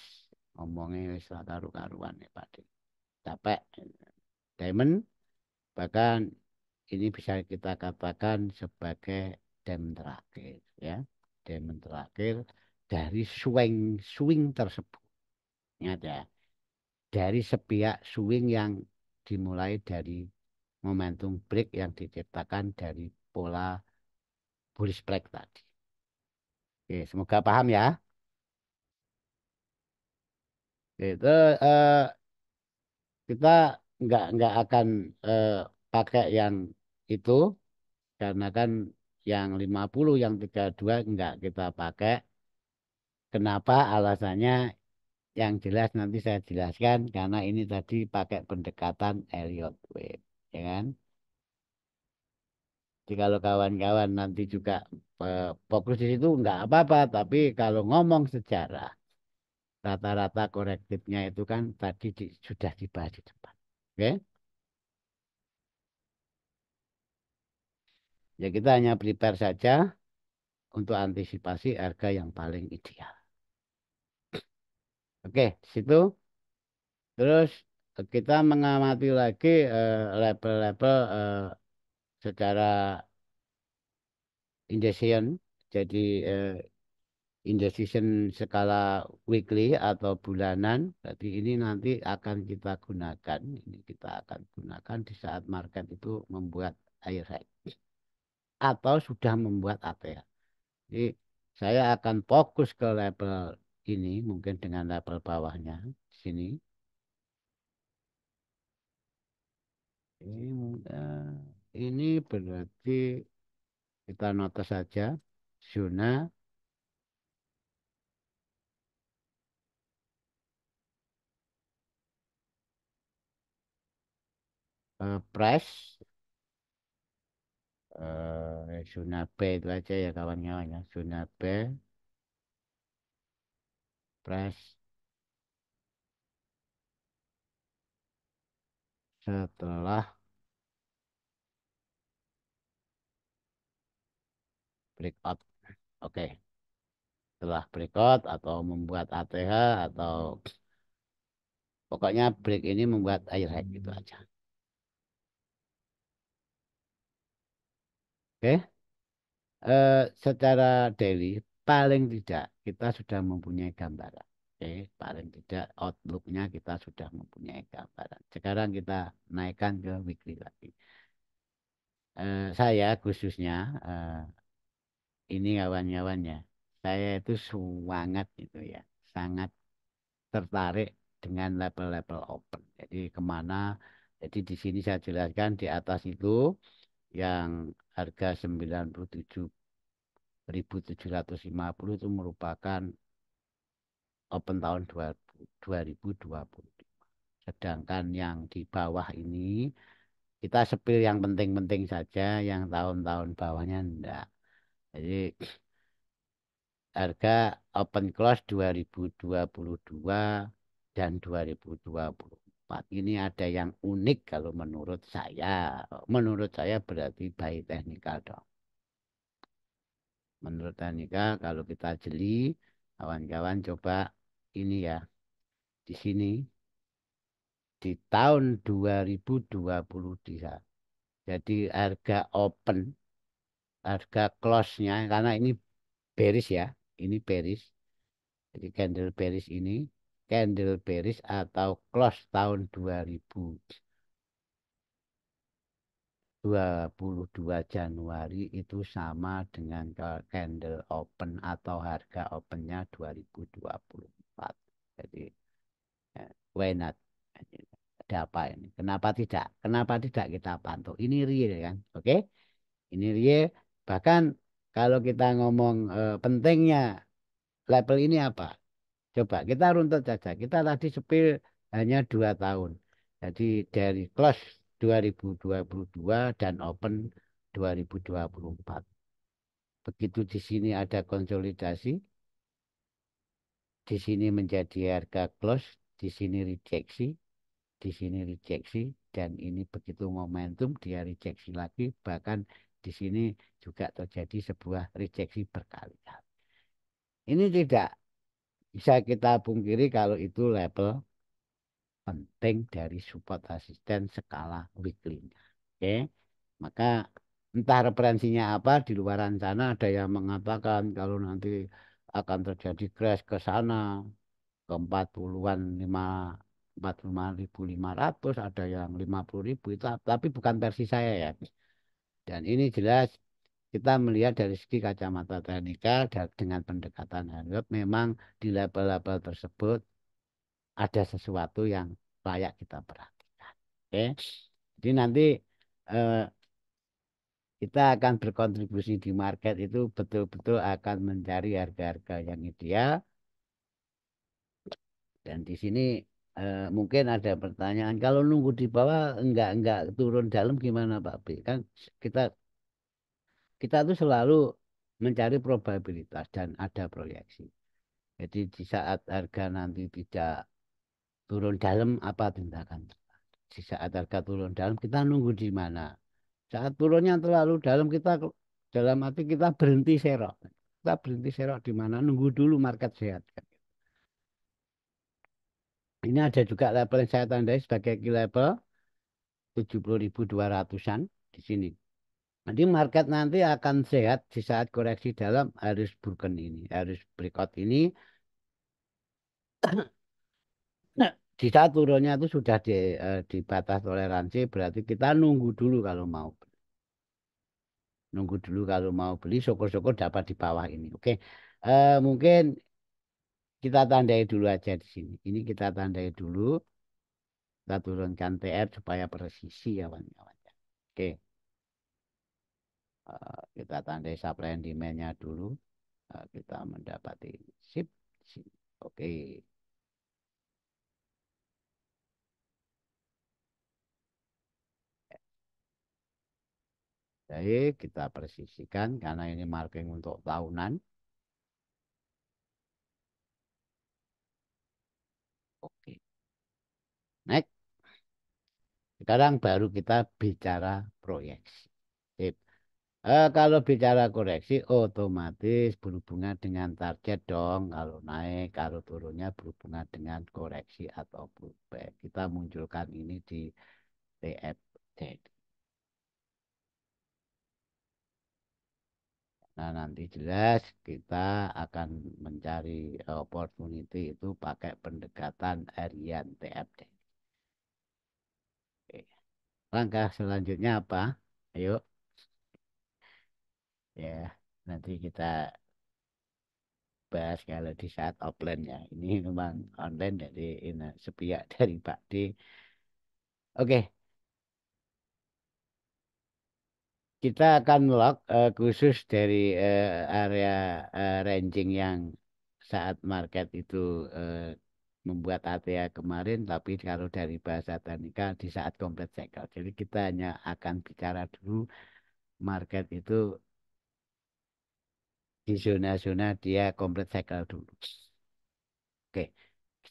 ngomongnya wis ora karu-karuan ya Pak. Capek. Diamond bahkan ini bisa kita katakan sebagai diamond terakhir ya. Diamond terakhir dari swing swing tersebut. Ingat ya, dari sepihak swing yang dimulai dari momentum break yang diciptakan dari pola bullish flag tadi. Oke, semoga paham ya. Itu kita nggak akan eh, pakai yang itu karena kan yang 50 yang 32 nggak kita pakai. Kenapa? Alasannya yang jelas nanti saya jelaskan karena ini tadi pakai pendekatan Elliott Wave, ya kan? Jadi kalau kawan-kawan nanti juga fokus di situ nggak apa-apa, tapi kalau ngomong sejarah rata-rata korektifnya itu kan tadi sudah dibahas di depan. Oke? Ya kita hanya prepare saja untuk antisipasi harga yang paling ideal. Oke, di situ terus kita mengamati lagi level-level secara indecision. Jadi indecision skala weekly atau bulanan. Jadi ini nanti akan kita gunakan. Ini kita akan gunakan di saat market itu membuat air high atau sudah membuat ATH. Jadi saya akan fokus ke level ini mungkin dengan level bawahnya di sini. Ini berarti kita notas saja zona price zona B itu aja ya kawan-kawan ya. Zona B price setelah breakout. Oke, setelah breakout atau membuat ATH atau pokoknya break ini membuat air high gitu aja. Oke. Secara daily paling tidak kita sudah mempunyai gambaran. Oke, paling tidak outlooknya kita sudah mempunyai gambaran. Sekarang kita naikkan ke weekly lagi. Saya khususnya ini kawan-kawannya, saya itu sangat itu ya, sangat tertarik dengan level-level open. Jadi kemana? Jadi di sini saya jelaskan di atas itu yang harga 97.750 itu merupakan open tahun 2020. Sedangkan yang di bawah ini kita sepil yang penting-penting saja, yang tahun-tahun bawahnya enggak. Jadi harga open close 2022 dan 2024 ini ada yang unik kalau menurut saya. Menurut saya berarti buy technical dong. Menurut technical kalau kita jeli, kawan-kawan coba ini ya di sini di tahun 2023. Jadi harga close-nya karena ini bearish ya, ini bearish. Jadi candle bearish atau close tahun 2022 Januari itu sama dengan candle open atau harga opennya 2024. Jadi why not? Ada apa ini? Kenapa tidak? Kenapa tidak kita pantau? Ini real kan? Oke? Ini real. Bahkan kalau kita ngomong pentingnya level ini apa? Coba kita runtut saja. Kita tadi sepil hanya 2 tahun. Jadi dari close 2022 dan open 2024. Begitu di sini ada konsolidasi, di sini menjadi harga close, di sini rejeksi, di sini rejeksi, dan ini begitu momentum dia rejeksi lagi, bahkan di sini juga terjadi sebuah rejeksi berkali-kali. Ini tidak bisa kita pungkiri kalau itu level penting dari support asisten skala weekly. Oke, maka entah referensinya apa di luaran sana ada yang mengatakan kalau nanti akan terjadi crash ke sana ke 40-an 45.500 ada yang 50.000 itu tapi bukan versi saya ya. Dan ini jelas kita melihat dari segi kacamata teknikal dengan pendekatan Harvard memang di level-level tersebut ada sesuatu yang layak kita perhatikan. Oke. Jadi nanti eh, kita akan berkontribusi di market itu betul-betul akan mencari harga-harga yang ideal. Dan di sini mungkin ada pertanyaan, kalau nunggu di bawah enggak turun dalam gimana Pak B? Kan kita kita tuh selalu mencari probabilitas dan ada proyeksi. Jadi di saat harga nanti tidak turun dalam apa tindakan? Di saat harga turun dalam kita nunggu di mana? Saat turunnya terlalu dalam kita dalam arti kita berhenti serok. Kita berhenti serok di mana? Nunggu dulu market sehat. Ini ada juga level yang saya tandai sebagai key level 70.200-an di sini. Nanti market nanti akan sehat di saat koreksi dalam harus Burken ini, harus breakout ini. Nah, di saat turunnya itu sudah di batas toleransi, berarti kita nunggu dulu kalau mau. Nunggu dulu kalau mau beli, syukur-syukur dapat di bawah ini. Oke, mungkin kita tandai dulu aja di sini. Ini kita tandai dulu, kita turunkan TR supaya presisi ya kawan-kawan. Oke, kita tandai supply and demand-nya dulu. Kita mendapati sip. Sip. Oke. Baik, kita presisikan karena ini marking untuk tahunan. Oke. Next, sekarang baru kita bicara proyeksi. Sip. Kalau bicara koreksi, otomatis berhubungan dengan target dong. Kalau naik, kalau turunnya berhubungan dengan koreksi atau pullback. Kita munculkan ini di TFT. Nah, nanti jelas kita akan mencari opportunity itu pakai pendekatan harian TFT. Oke. Langkah selanjutnya apa? Ayo, ya, nanti kita bahas kalau di saat offline ya. Ini memang online jadi ini sepihak dari Pak D. Oke, kita akan lock khusus dari area ranging yang saat market itu eh, membuat ATA kemarin, tapi kalau dari bahasa teknikal di saat komplit cycle. Jadi kita hanya akan bicara dulu market itu di zona-zona dia komplit cycle dulu. Oke,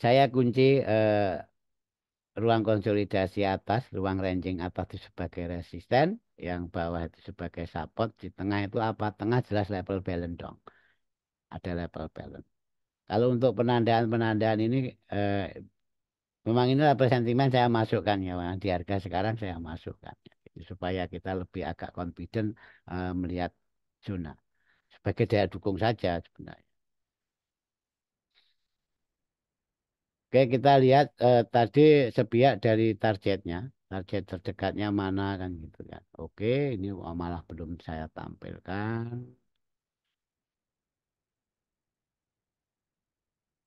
saya kunci ruang konsolidasi atas, ruang ranging atas itu sebagai resisten, yang bawah itu sebagai support, di tengah itu apa? Tengah jelas level balance dong. Ada level balance. Kalau untuk penandaan-penandaan ini Memang ini level sentimen saya masukkan ya, Bang. Di harga sekarang saya masukkan. Gitu, supaya kita lebih agak confident melihat zona. Sebagai daya dukung saja sebenarnya. Oke, kita lihat tadi sepihak dari targetnya. Target terdekatnya mana kan gitu kan. Oke, ini malah belum saya tampilkan.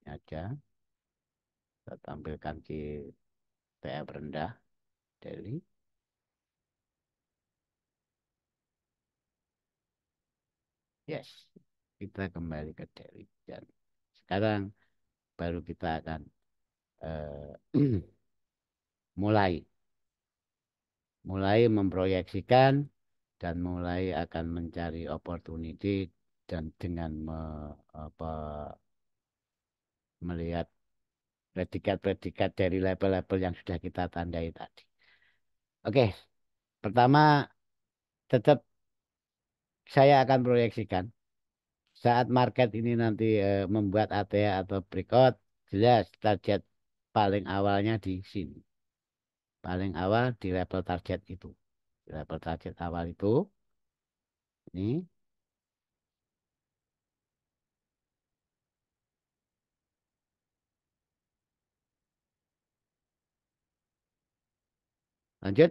Ini aja. Saya tampilkan di TF rendah daily. Yes. Kita kembali ke daily. Dan sekarang baru kita akan mulai mulai memproyeksikan dan mulai akan mencari opportunity dan dengan apa, melihat predikat-predikat dari level-level yang sudah kita tandai tadi. Oke, pertama tetap saya akan proyeksikan saat market ini nanti membuat ATH atau breakout, jelas target paling awalnya di sini. Paling awal di level target itu. Di level target awal itu, ini lanjut.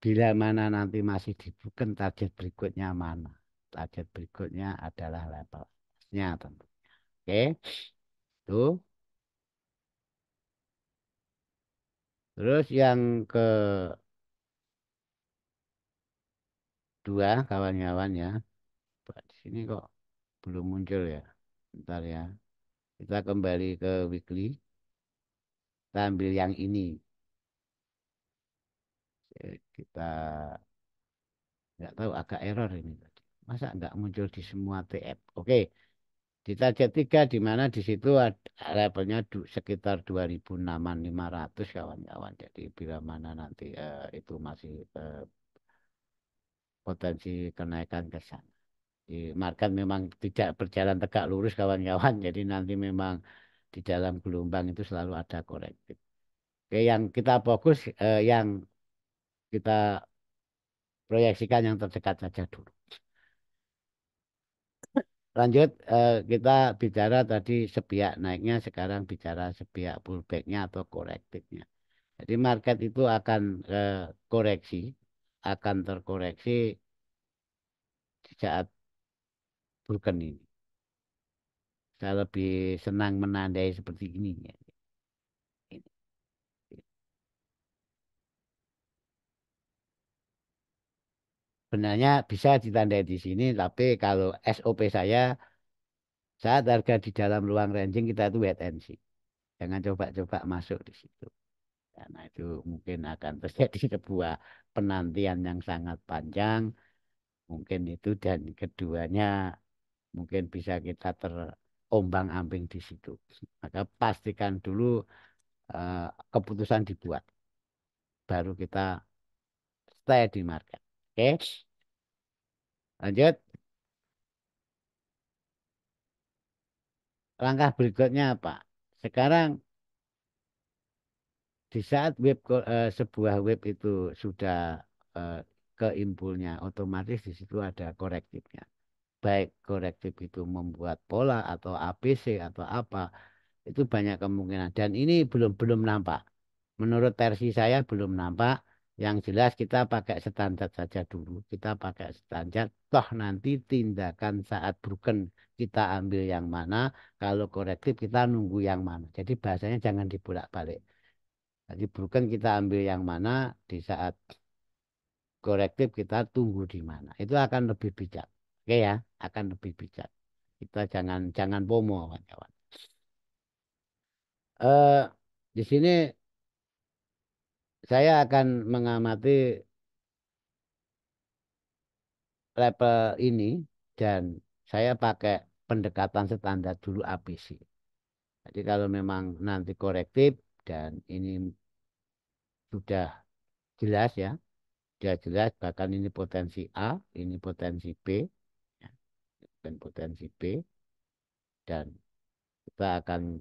Bila mana nanti masih dibuka target berikutnya mana? Target berikutnya adalah level atasnya tentu. Oke, itu. Terus yang kedua kawan-kawan ya, di sini kok belum muncul ya. Bentar ya. Kita kembali ke weekly. Kita ambil yang ini. Kita nggak tahu agak error ini tadi. Masa nggak muncul di semua TF? Oke, di target 3 di mana di situ levelnya sekitar 2600 kawan-kawan. Jadi bila mana nanti itu masih potensi kenaikan ke sana. Di market memang tidak berjalan tegak lurus kawan-kawan. Jadi nanti memang di dalam gelombang itu selalu ada korektif. Oke, yang kita fokus, yang kita proyeksikan yang terdekat saja dulu. Lanjut, kita bicara tadi sepihak naiknya, sekarang bicara sepihak pullbacknya atau korektifnya. Jadi market itu akan koreksi, akan terkoreksi di saat broken ini. Saya lebih senang menandai seperti ini ya. Ini. Sebenarnya bisa ditandai di sini, tapi kalau SOP saya, saat harga di dalam ruang ranging kita itu wait and see. Jangan coba-coba masuk di situ. Karena itu mungkin akan terjadi sebuah penantian yang sangat panjang. Mungkin itu dan keduanya mungkin bisa kita terombang-ambing di situ. Maka pastikan dulu keputusan dibuat. Baru kita stay di market. Oke, lanjut. Langkah berikutnya apa? Sekarang di saat sebuah web itu sudah eh, ke impulnya, otomatis di situ ada korektifnya. Baik korektif itu membuat pola atau ABC atau apa, itu banyak kemungkinan. Dan ini belum belum nampak. Menurut versi saya belum nampak. Yang jelas kita pakai standar saja dulu. Kita pakai standar. Toh nanti tindakan saat broken kita ambil yang mana. Kalau korektif kita nunggu yang mana. Jadi bahasanya jangan dibolak-balik. Jadi broken kita ambil yang mana. Di saat korektif kita tunggu di mana. Itu akan lebih bijak. Oke ya, akan lebih bijak. Kita jangan jangan FOMO kawan-kawan. Eh, di sini saya akan mengamati level ini dan saya pakai pendekatan standar dulu ABC. Jadi kalau memang nanti korektif dan ini sudah jelas ya, sudah jelas bahkan ini potensi A, ini potensi B, ya, dan potensi B dan kita akan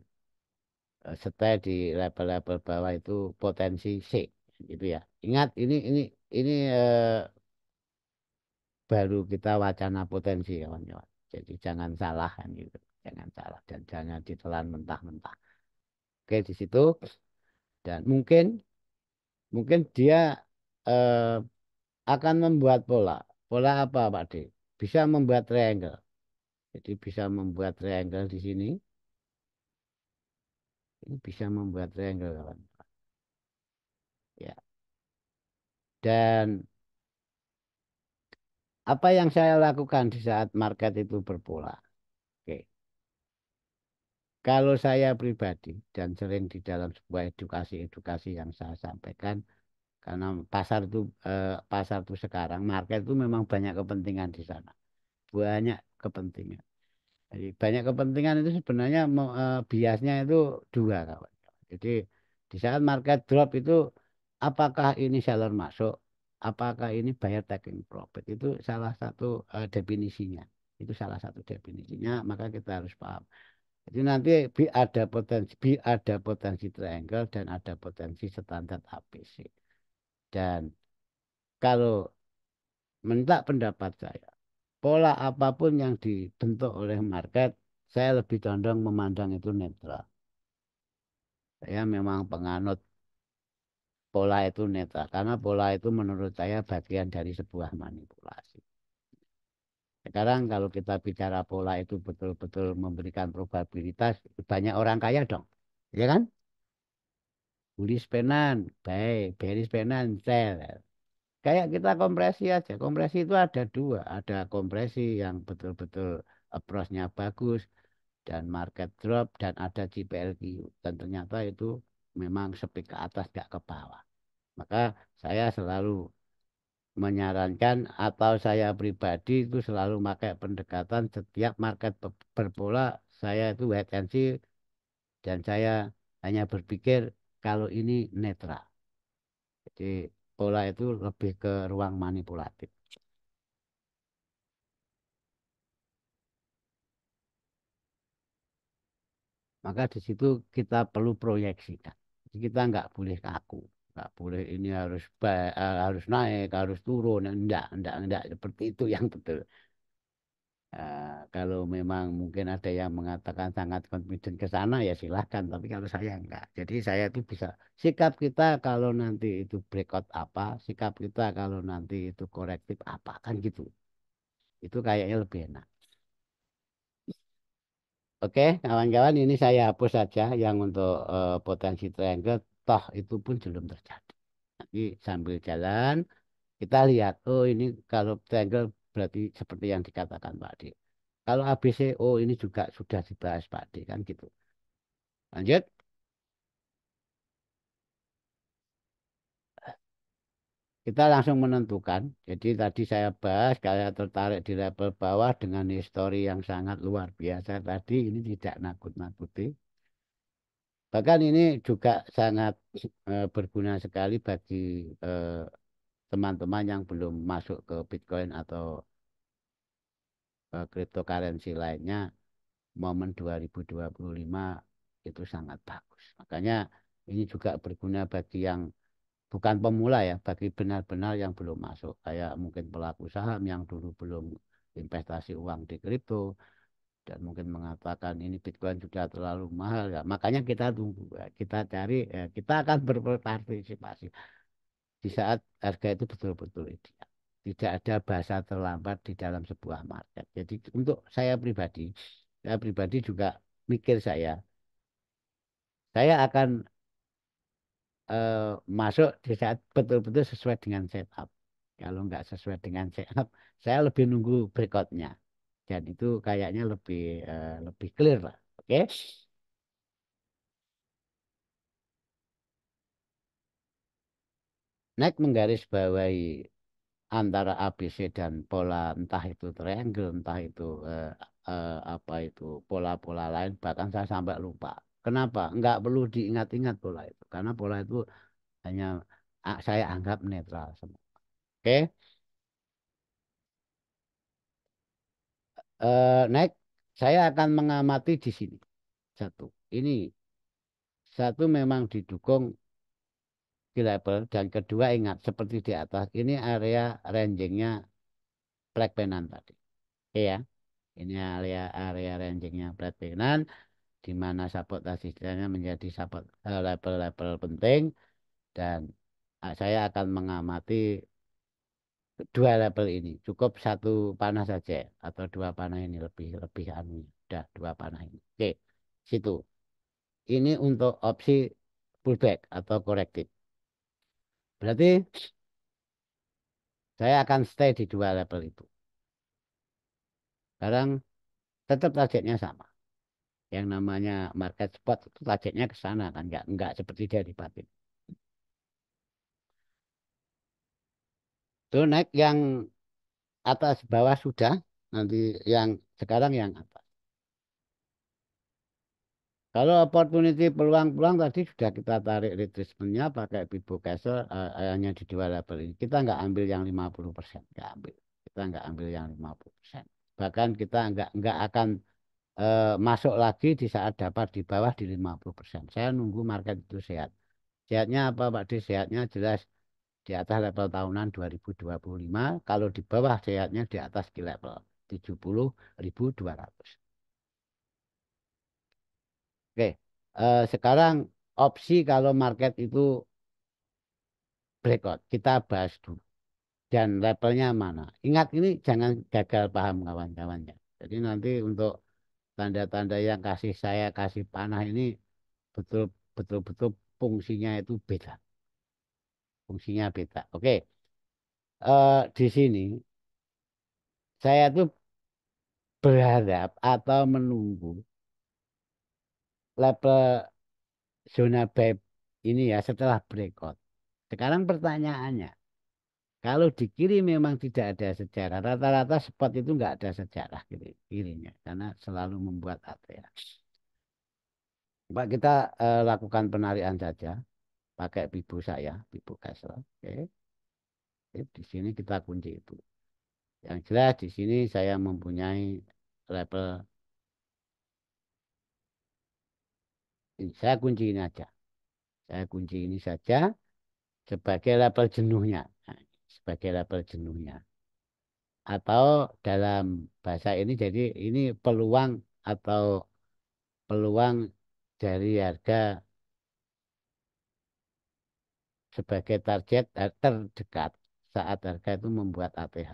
Stay di level-level bawah itu potensi C gitu ya. Ingat ini baru kita wacana potensi kawan-kawan. Jadi jangan salah kan gitu. Jangan salah dan jangan ditelan mentah-mentah. Oke di situ dan mungkin mungkin dia eh, akan membuat pola. Pola apa Pak D? Bisa membuat triangle. Jadi bisa membuat triangle di sini. Ini bisa membuat triangle kawan. Ya. Dan apa yang saya lakukan di saat market itu berpola? Oke. Kalau saya pribadi dan sering di dalam sebuah edukasi-edukasi yang saya sampaikan, karena pasar itu sekarang market itu memang banyak kepentingan di sana, banyak kepentingan. Jadi banyak kepentingan itu sebenarnya biasnya itu dua kawan. Jadi di saat market drop itu apakah ini seller masuk, apakah ini buyer taking profit itu salah satu definisinya. Itu salah satu definisinya, maka kita harus paham. Jadi nanti ada potensi triangle dan ada potensi standar ABC. Dan kalau menurut pendapat saya, pola apapun yang dibentuk oleh market, saya lebih condong memandang itu netral. Saya memang penganut pola itu netral karena pola itu menurut saya bagian dari sebuah manipulasi. Sekarang kalau kita bicara pola itu betul-betul memberikan probabilitas, banyak orang kaya dong. Ya kan? Bullish penan, baik, bearish penan, sell. Kayak kita kompresi aja. Kompresi itu ada dua. Ada kompresi yang betul-betul approach-nya bagus dan market drop dan ada GPLQ. Dan ternyata itu memang sepik ke atas gak ke bawah. Maka saya selalu menyarankan atau saya pribadi itu selalu pakai pendekatan setiap market berpola saya itu wait and see dan saya hanya berpikir kalau ini netral. Jadi pola itu lebih ke ruang manipulatif. Maka di situ kita perlu proyeksikan. Jadi kita nggak boleh kaku, nggak boleh ini harus naik, harus turun. Enggak seperti itu yang betul. Kalau memang mungkin ada yang mengatakan sangat confident ke sana ya silahkan. Tapi kalau saya enggak. Jadi saya itu bisa sikap kita kalau nanti itu breakout apa, sikap kita kalau nanti itu korektif apa kan gitu. Itu kayaknya lebih enak. Oke, kawan-kawan ini saya hapus saja yang untuk potensi triangle. Toh itu pun belum terjadi. Nanti sambil jalan kita lihat, oh ini kalau triangle berarti seperti yang dikatakan Pak Adi. Kalau ABC, oh ini juga sudah dibahas Pak Adi kan gitu. Lanjut, kita langsung menentukan. Jadi tadi saya bahas, saya tertarik di level bawah dengan histori yang sangat luar biasa tadi. Ini tidak nakut-nakuti. Bahkan ini juga sangat berguna sekali bagi eh, teman-teman yang belum masuk ke Bitcoin atau cryptocurrency lainnya. Momen 2025 itu sangat bagus. Makanya ini juga berguna bagi yang bukan pemula ya, bagi benar-benar yang belum masuk. Kayak mungkin pelaku saham yang dulu belum investasi uang di kripto dan mungkin mengatakan ini Bitcoin sudah terlalu mahal ya. Makanya kita tunggu, ya. Kita cari, kita akan berpartisipasi di saat harga itu betul-betul ideal. Tidak ada bahasa terlambat di dalam sebuah market. Jadi untuk saya pribadi juga mikir saya akan eh, masuk di saat betul-betul sesuai dengan setup. Kalau nggak sesuai dengan setup, saya lebih nunggu breakoutnya. Dan itu kayaknya lebih clear lah. Oke, Naik menggarisbawahi antara ABC dan pola entah itu triangle, entah itu apa itu pola-pola lain, bahkan saya sampai lupa. Kenapa? Nggak perlu diingat-ingat pola itu, karena pola itu hanya saya anggap netral semua. Oke, Next saya akan mengamati di sini satu. Ini Satu memang didukung di level dan kedua ingat seperti di atas ini area rangingnya flag penan tadi. Oke ya. Ini area rangingnya flag penan di mana sabotasinya menjadi level-level penting dan saya akan mengamati dua level ini. Cukup satu panah saja atau dua panah ini lebih lebih anu. Udah dua panah ini. Oke. Situ. Ini untuk opsi pullback atau korektif. Berarti saya akan stay di dua level itu. Sekarang tetap targetnya sama. Yang namanya market spot itu targetnya ke sana kan, nggak seperti derivatif. Itu naik yang atas bawah sudah, nanti yang sekarang yang atas. Kalau opportunity peluang-peluang tadi sudah kita tarik retracementnya pakai Bibo Castle hanya di dua level ini. Kita nggak ambil yang 50%, nggak ambil. Kita nggak ambil yang 50%. Bahkan kita nggak akan masuk lagi di saat dapat di bawah di 50%. Saya nunggu market itu sehat. Sehatnya apa Pak D? Sehatnya jelas di atas level tahunan 2025. Kalau di bawah sehatnya di atas di level 70.200. Oke, sekarang opsi kalau market itu breakout. Kita bahas dulu. Dan levelnya mana. Ingat ini jangan gagal paham kawan-kawannya. Jadi nanti untuk tanda-tanda yang saya kasih panah ini betul betul fungsinya itu beda. Fungsinya beda. Oke, di sini saya tuh berharap atau menunggu level zona buy ini ya setelah breakout. Sekarang pertanyaannya, kalau di kiri memang tidak ada sejarah, rata-rata spot itu nggak ada sejarah kirinya, karena selalu membuat ATH. Pak kita lakukan penarikan saja, pakai pibu saya, pibu Castle. Oke. Oke, di sini kita kunci itu. Yang jelas di sini saya mempunyai level ini. Saya kunci ini aja. Saya kunci ini saja sebagai level jenuhnya. Nah, sebagai level jenuhnya. Atau dalam bahasa ini jadi ini peluang atau peluang dari harga sebagai target terdekat saat harga itu membuat ATH.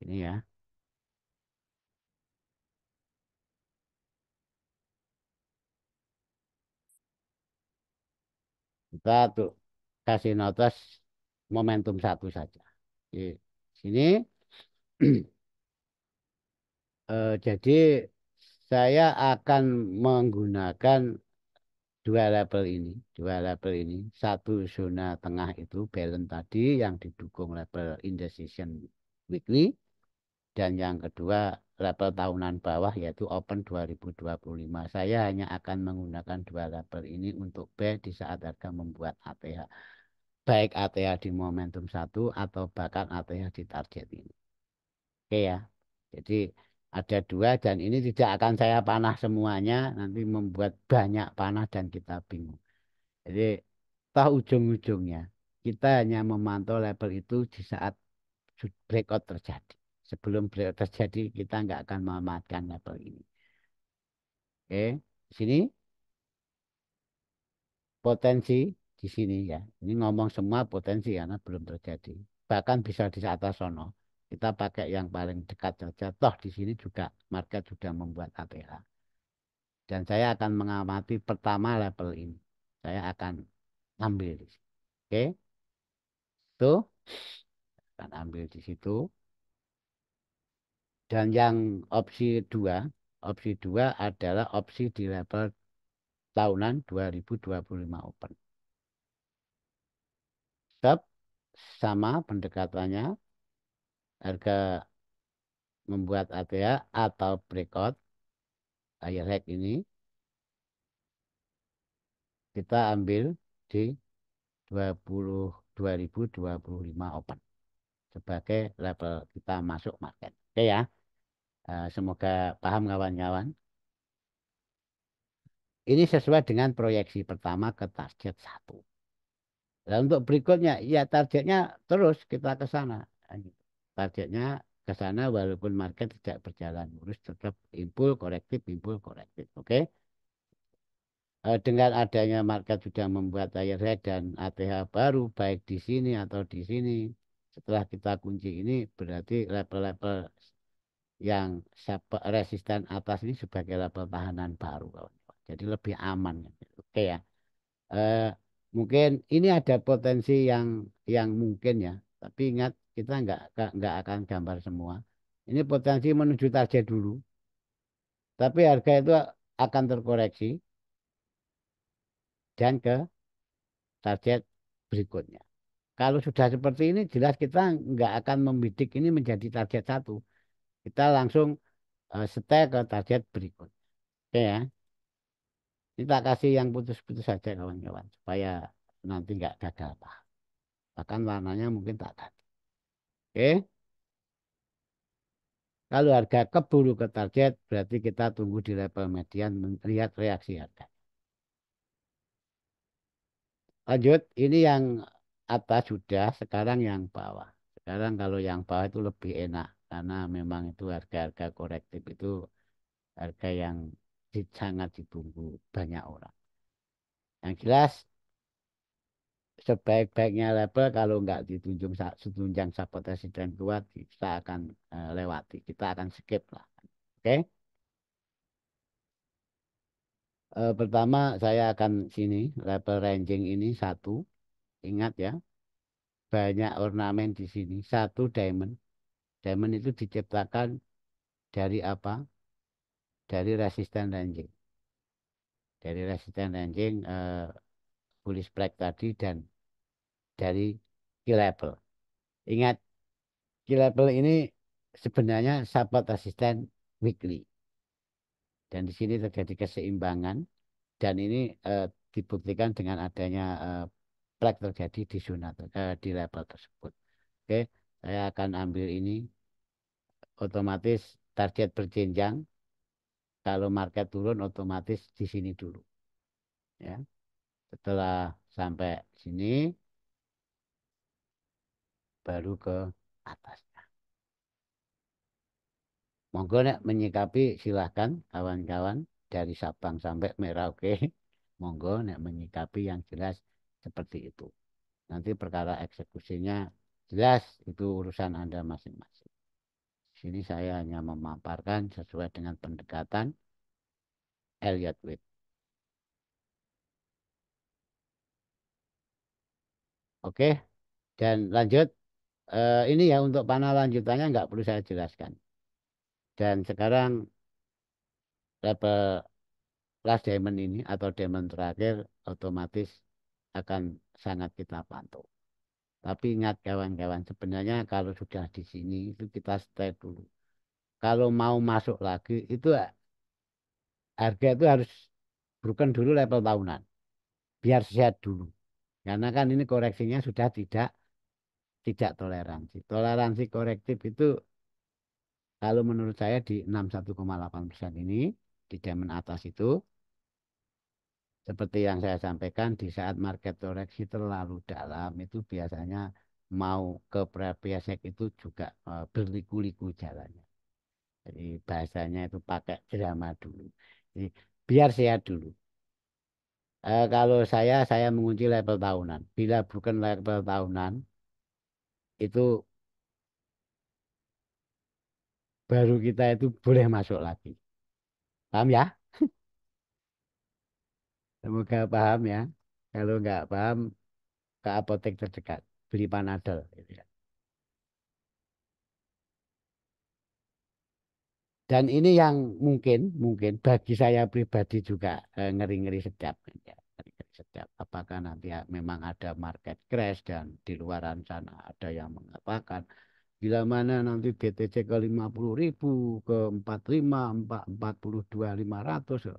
Ini ya. Kita tuh kasih notas momentum satu saja. Di sini jadi saya akan menggunakan dua level ini, dua level ini. Satu zona tengah itu balance tadi yang didukung level indecision weekly dan yang kedua level tahunan bawah yaitu open 2025. Saya hanya akan menggunakan dua level ini untuk buy di saat harga membuat ATH. Baik ATH di momentum satu atau bahkan ATH di target ini. Oke ya. Jadi ada dua dan ini tidak akan saya panah semuanya, nanti membuat banyak panah dan kita bingung. Jadi toh ujung-ujungnya kita hanya memantau level itu di saat breakout terjadi. Sebelum breakout terjadi kita nggak akan memanfaatkan level ini. Oke, di sini potensi di sini ya. Ini ngomong semua potensi karena belum terjadi. Bahkan bisa di atas sono. Kita pakai yang paling dekat saja. Toh di sini juga market sudah membuat ATH. Dan saya akan mengamati pertama level ini. Saya akan ambil di sini. Oke, tuh akan ambil di situ. Dan yang opsi dua adalah opsi di level tahunan 2025 open. Stop sama pendekatannya harga membuat ATA atau breakout higher high ini kita ambil di 2025 open sebagai level kita masuk market. Oke ya. Semoga paham kawan-kawan. Ini sesuai dengan proyeksi pertama ke target satu. Nah, untuk berikutnya, ya targetnya terus kita ke sana. Nah, gitu. Targetnya ke sana walaupun market tidak berjalan lurus, tetap impul korektif. Oke. Dengan adanya market sudah membuat daya rate dan ATH baru, baik di sini atau di sini, setelah kita kunci ini, berarti level-level yang resisten atas ini sebagai level tahanan baru, kawan-kawan. Jadi lebih aman. Oke ya. Eh, Mungkin ini ada potensi yang mungkin ya, tapi ingat kita nggak akan gambar semua. Ini potensi menuju target dulu, tapi harga itu akan terkoreksi dan ke target berikutnya. Kalau sudah seperti ini, jelas kita nggak akan membidik ini menjadi target satu. Kita langsung setel ke target berikutnya. Oke ya, kita kasih yang putus-putus saja kawan-kawan, supaya nanti nggak gagal paham. Bahkan warnanya mungkin tak ganti. Oke. Kalau harga keburu ke target, berarti kita tunggu di level median melihat reaksi harga. Lanjut, ini yang atas sudah, sekarang yang bawah. Sekarang kalau yang bawah itu lebih enak, karena memang itu harga-harga korektif itu harga yang sangat ditunggu banyak orang. Yang jelas, sebaik-baiknya level kalau nggak ditunjang support resisten kuat, kita akan lewati, kita akan skip lah. Oke. Pertama saya akan sini level ranging ini satu. Ingat ya, banyak ornamen di sini. Satu diamond. Diamond itu diciptakan dari apa? Dari resisten ranging. Dari resisten ranging bullish break tadi dan dari key level. Ingat, key level ini sebenarnya support resisten weekly. Dan di sini terjadi keseimbangan dan ini dibuktikan dengan adanya flag terjadi di zona di level tersebut. Oke, saya akan ambil ini otomatis target berjenjang. Kalau market turun otomatis di sini dulu. Ya, setelah sampai sini baru ke atasnya. Monggo nek menyikapi silahkan kawan-kawan dari Sabang sampai Merauke. Monggo nek menyikapi yang jelas seperti itu. Nanti perkara eksekusinya jelas itu urusan Anda masing-masing. Sini saya hanya memaparkan sesuai dengan pendekatan Elliott Wave. Oke, dan lanjut. Ini ya untuk panah lanjutannya nggak perlu saya jelaskan. Dan sekarang level last diamond ini atau diamond terakhir otomatis akan sangat kita pantau. Tapi ingat kawan-kawan, sebenarnya kalau sudah di sini itu kita stay dulu. Kalau mau masuk lagi itu harga itu harus broken dulu level tahunan. Biar sehat dulu. Karena kan ini koreksinya sudah tidak toleransi. Toleransi korektif itu kalau menurut saya di 61,8% ini di diamond atas itu seperti yang saya sampaikan di saat market koreksi terlalu dalam itu biasanya mau ke previesek itu juga berliku-liku jalannya. Jadi bahasanya itu pakai drama dulu. Jadi biar sehat dulu. Kalau saya mengunci level tahunan. Bila bukan level tahunan itu baru kita itu boleh masuk lagi. Paham ya? Semoga paham ya. Kalau nggak paham ke apotek terdekat beli Panadol gitu ya. Dan ini yang mungkin bagi saya pribadi juga ngeri-ngeri sedap ya. Ngeri-ngeri sedap. Apakah nanti memang ada market crash dan di luaran sana ada yang mengatakan bila mana nanti BTC ke 50.000 ke 45 42.500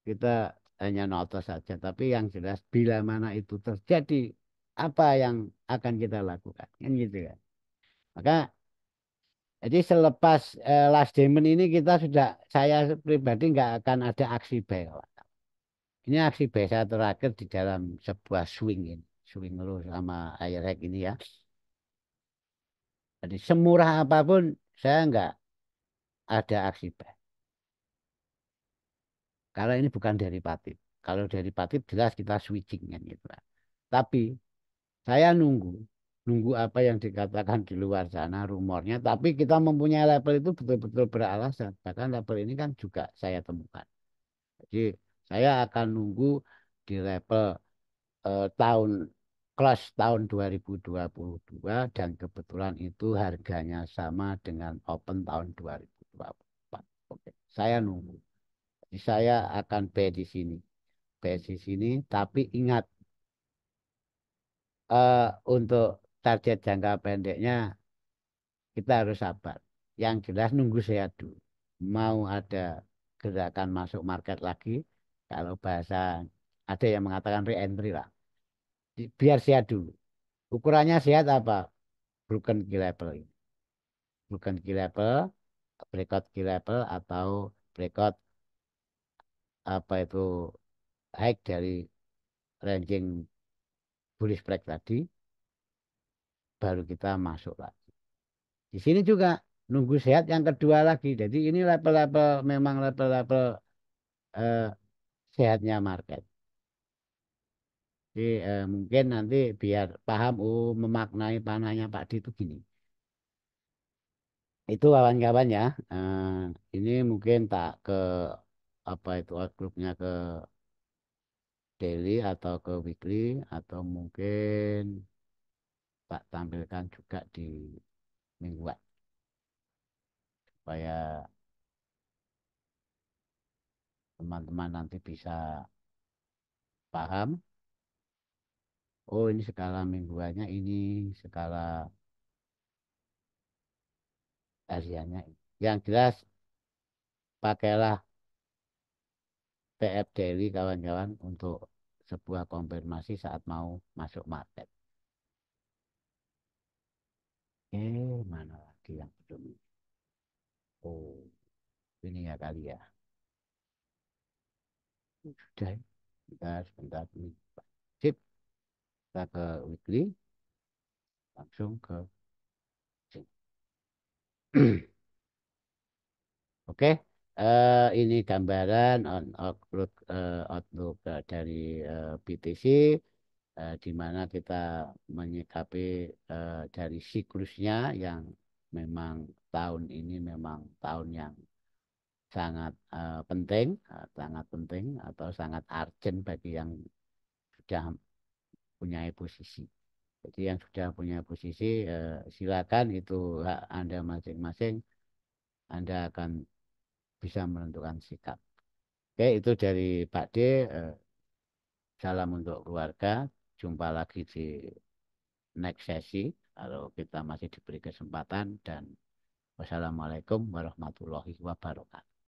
kita hanya notos saja. Tapi yang jelas bila mana itu terjadi apa yang akan kita lakukan kan gitu kan. Maka Jadi selepas last diamond ini kita sudah, saya pribadi nggak akan ada aksi buy. Ini aksi buy saya terakhir di dalam sebuah swing ini. Swing low sama higher high ini ya. Jadi semurah apapun saya nggak ada aksi buy. Kalau ini bukan derivatif. Kalau derivatif jelas kita switching kan gitu. Tapi saya nunggu apa yang dikatakan di luar sana rumornya. Tapi kita mempunyai level itu betul-betul beralasan. Bahkan level ini kan juga saya temukan. Jadi saya akan nunggu di level tahun close tahun 2022 dan kebetulan itu harganya sama dengan open tahun 2024. Oke, saya nunggu. Jadi saya akan buy di sini. Buy di sini, tapi ingat untuk target jangka pendeknya kita harus sabar. Yang jelas nunggu sehat dulu. Mau ada gerakan masuk market lagi, kalau bahasa ada yang mengatakan re-entry lah. Biar sehat dulu. Ukurannya sehat apa? Broken key level ini. Broken key level, breakout key level atau breakout apa itu high dari ranging bullish break tadi, baru kita masuk lagi. Di sini juga nunggu sehat yang kedua lagi. Jadi ini level-level memang level-level eh, sehatnya market. Jadi mungkin nanti biar paham oh memaknai panahnya Pak Di itu gini. Itu kawan-kawan ya. Eh, ini mungkin tak ke apa itu outlooknya ke daily atau ke weekly atau mungkin tak tampilkan juga di mingguan supaya teman-teman nanti bisa paham. Oh ini skala mingguannya ini skala hariannya. Yang jelas pakailah TF Daily kawan-kawan untuk sebuah konfirmasi saat mau masuk market. Mana lagi yang belum? Oh, ini ya kali ya. Sudah, ya. Sebentar ini. Sip, kita ke weekly, langsung ke sini. Oke, ini gambaran outlook, outlook dari BTC, di mana kita menyikapi dari siklusnya yang memang tahun ini memang tahun yang sangat penting, sangat penting atau sangat urgent bagi yang sudah punya posisi. Jadi yang sudah punya posisi silakan itu hak Anda masing-masing. Anda akan bisa menentukan sikap. Oke, itu dari Pak D. Salam untuk keluarga. Jumpa lagi di next sesi kalau kita masih diberi kesempatan dan wassalamualaikum warahmatullahi wabarakatuh.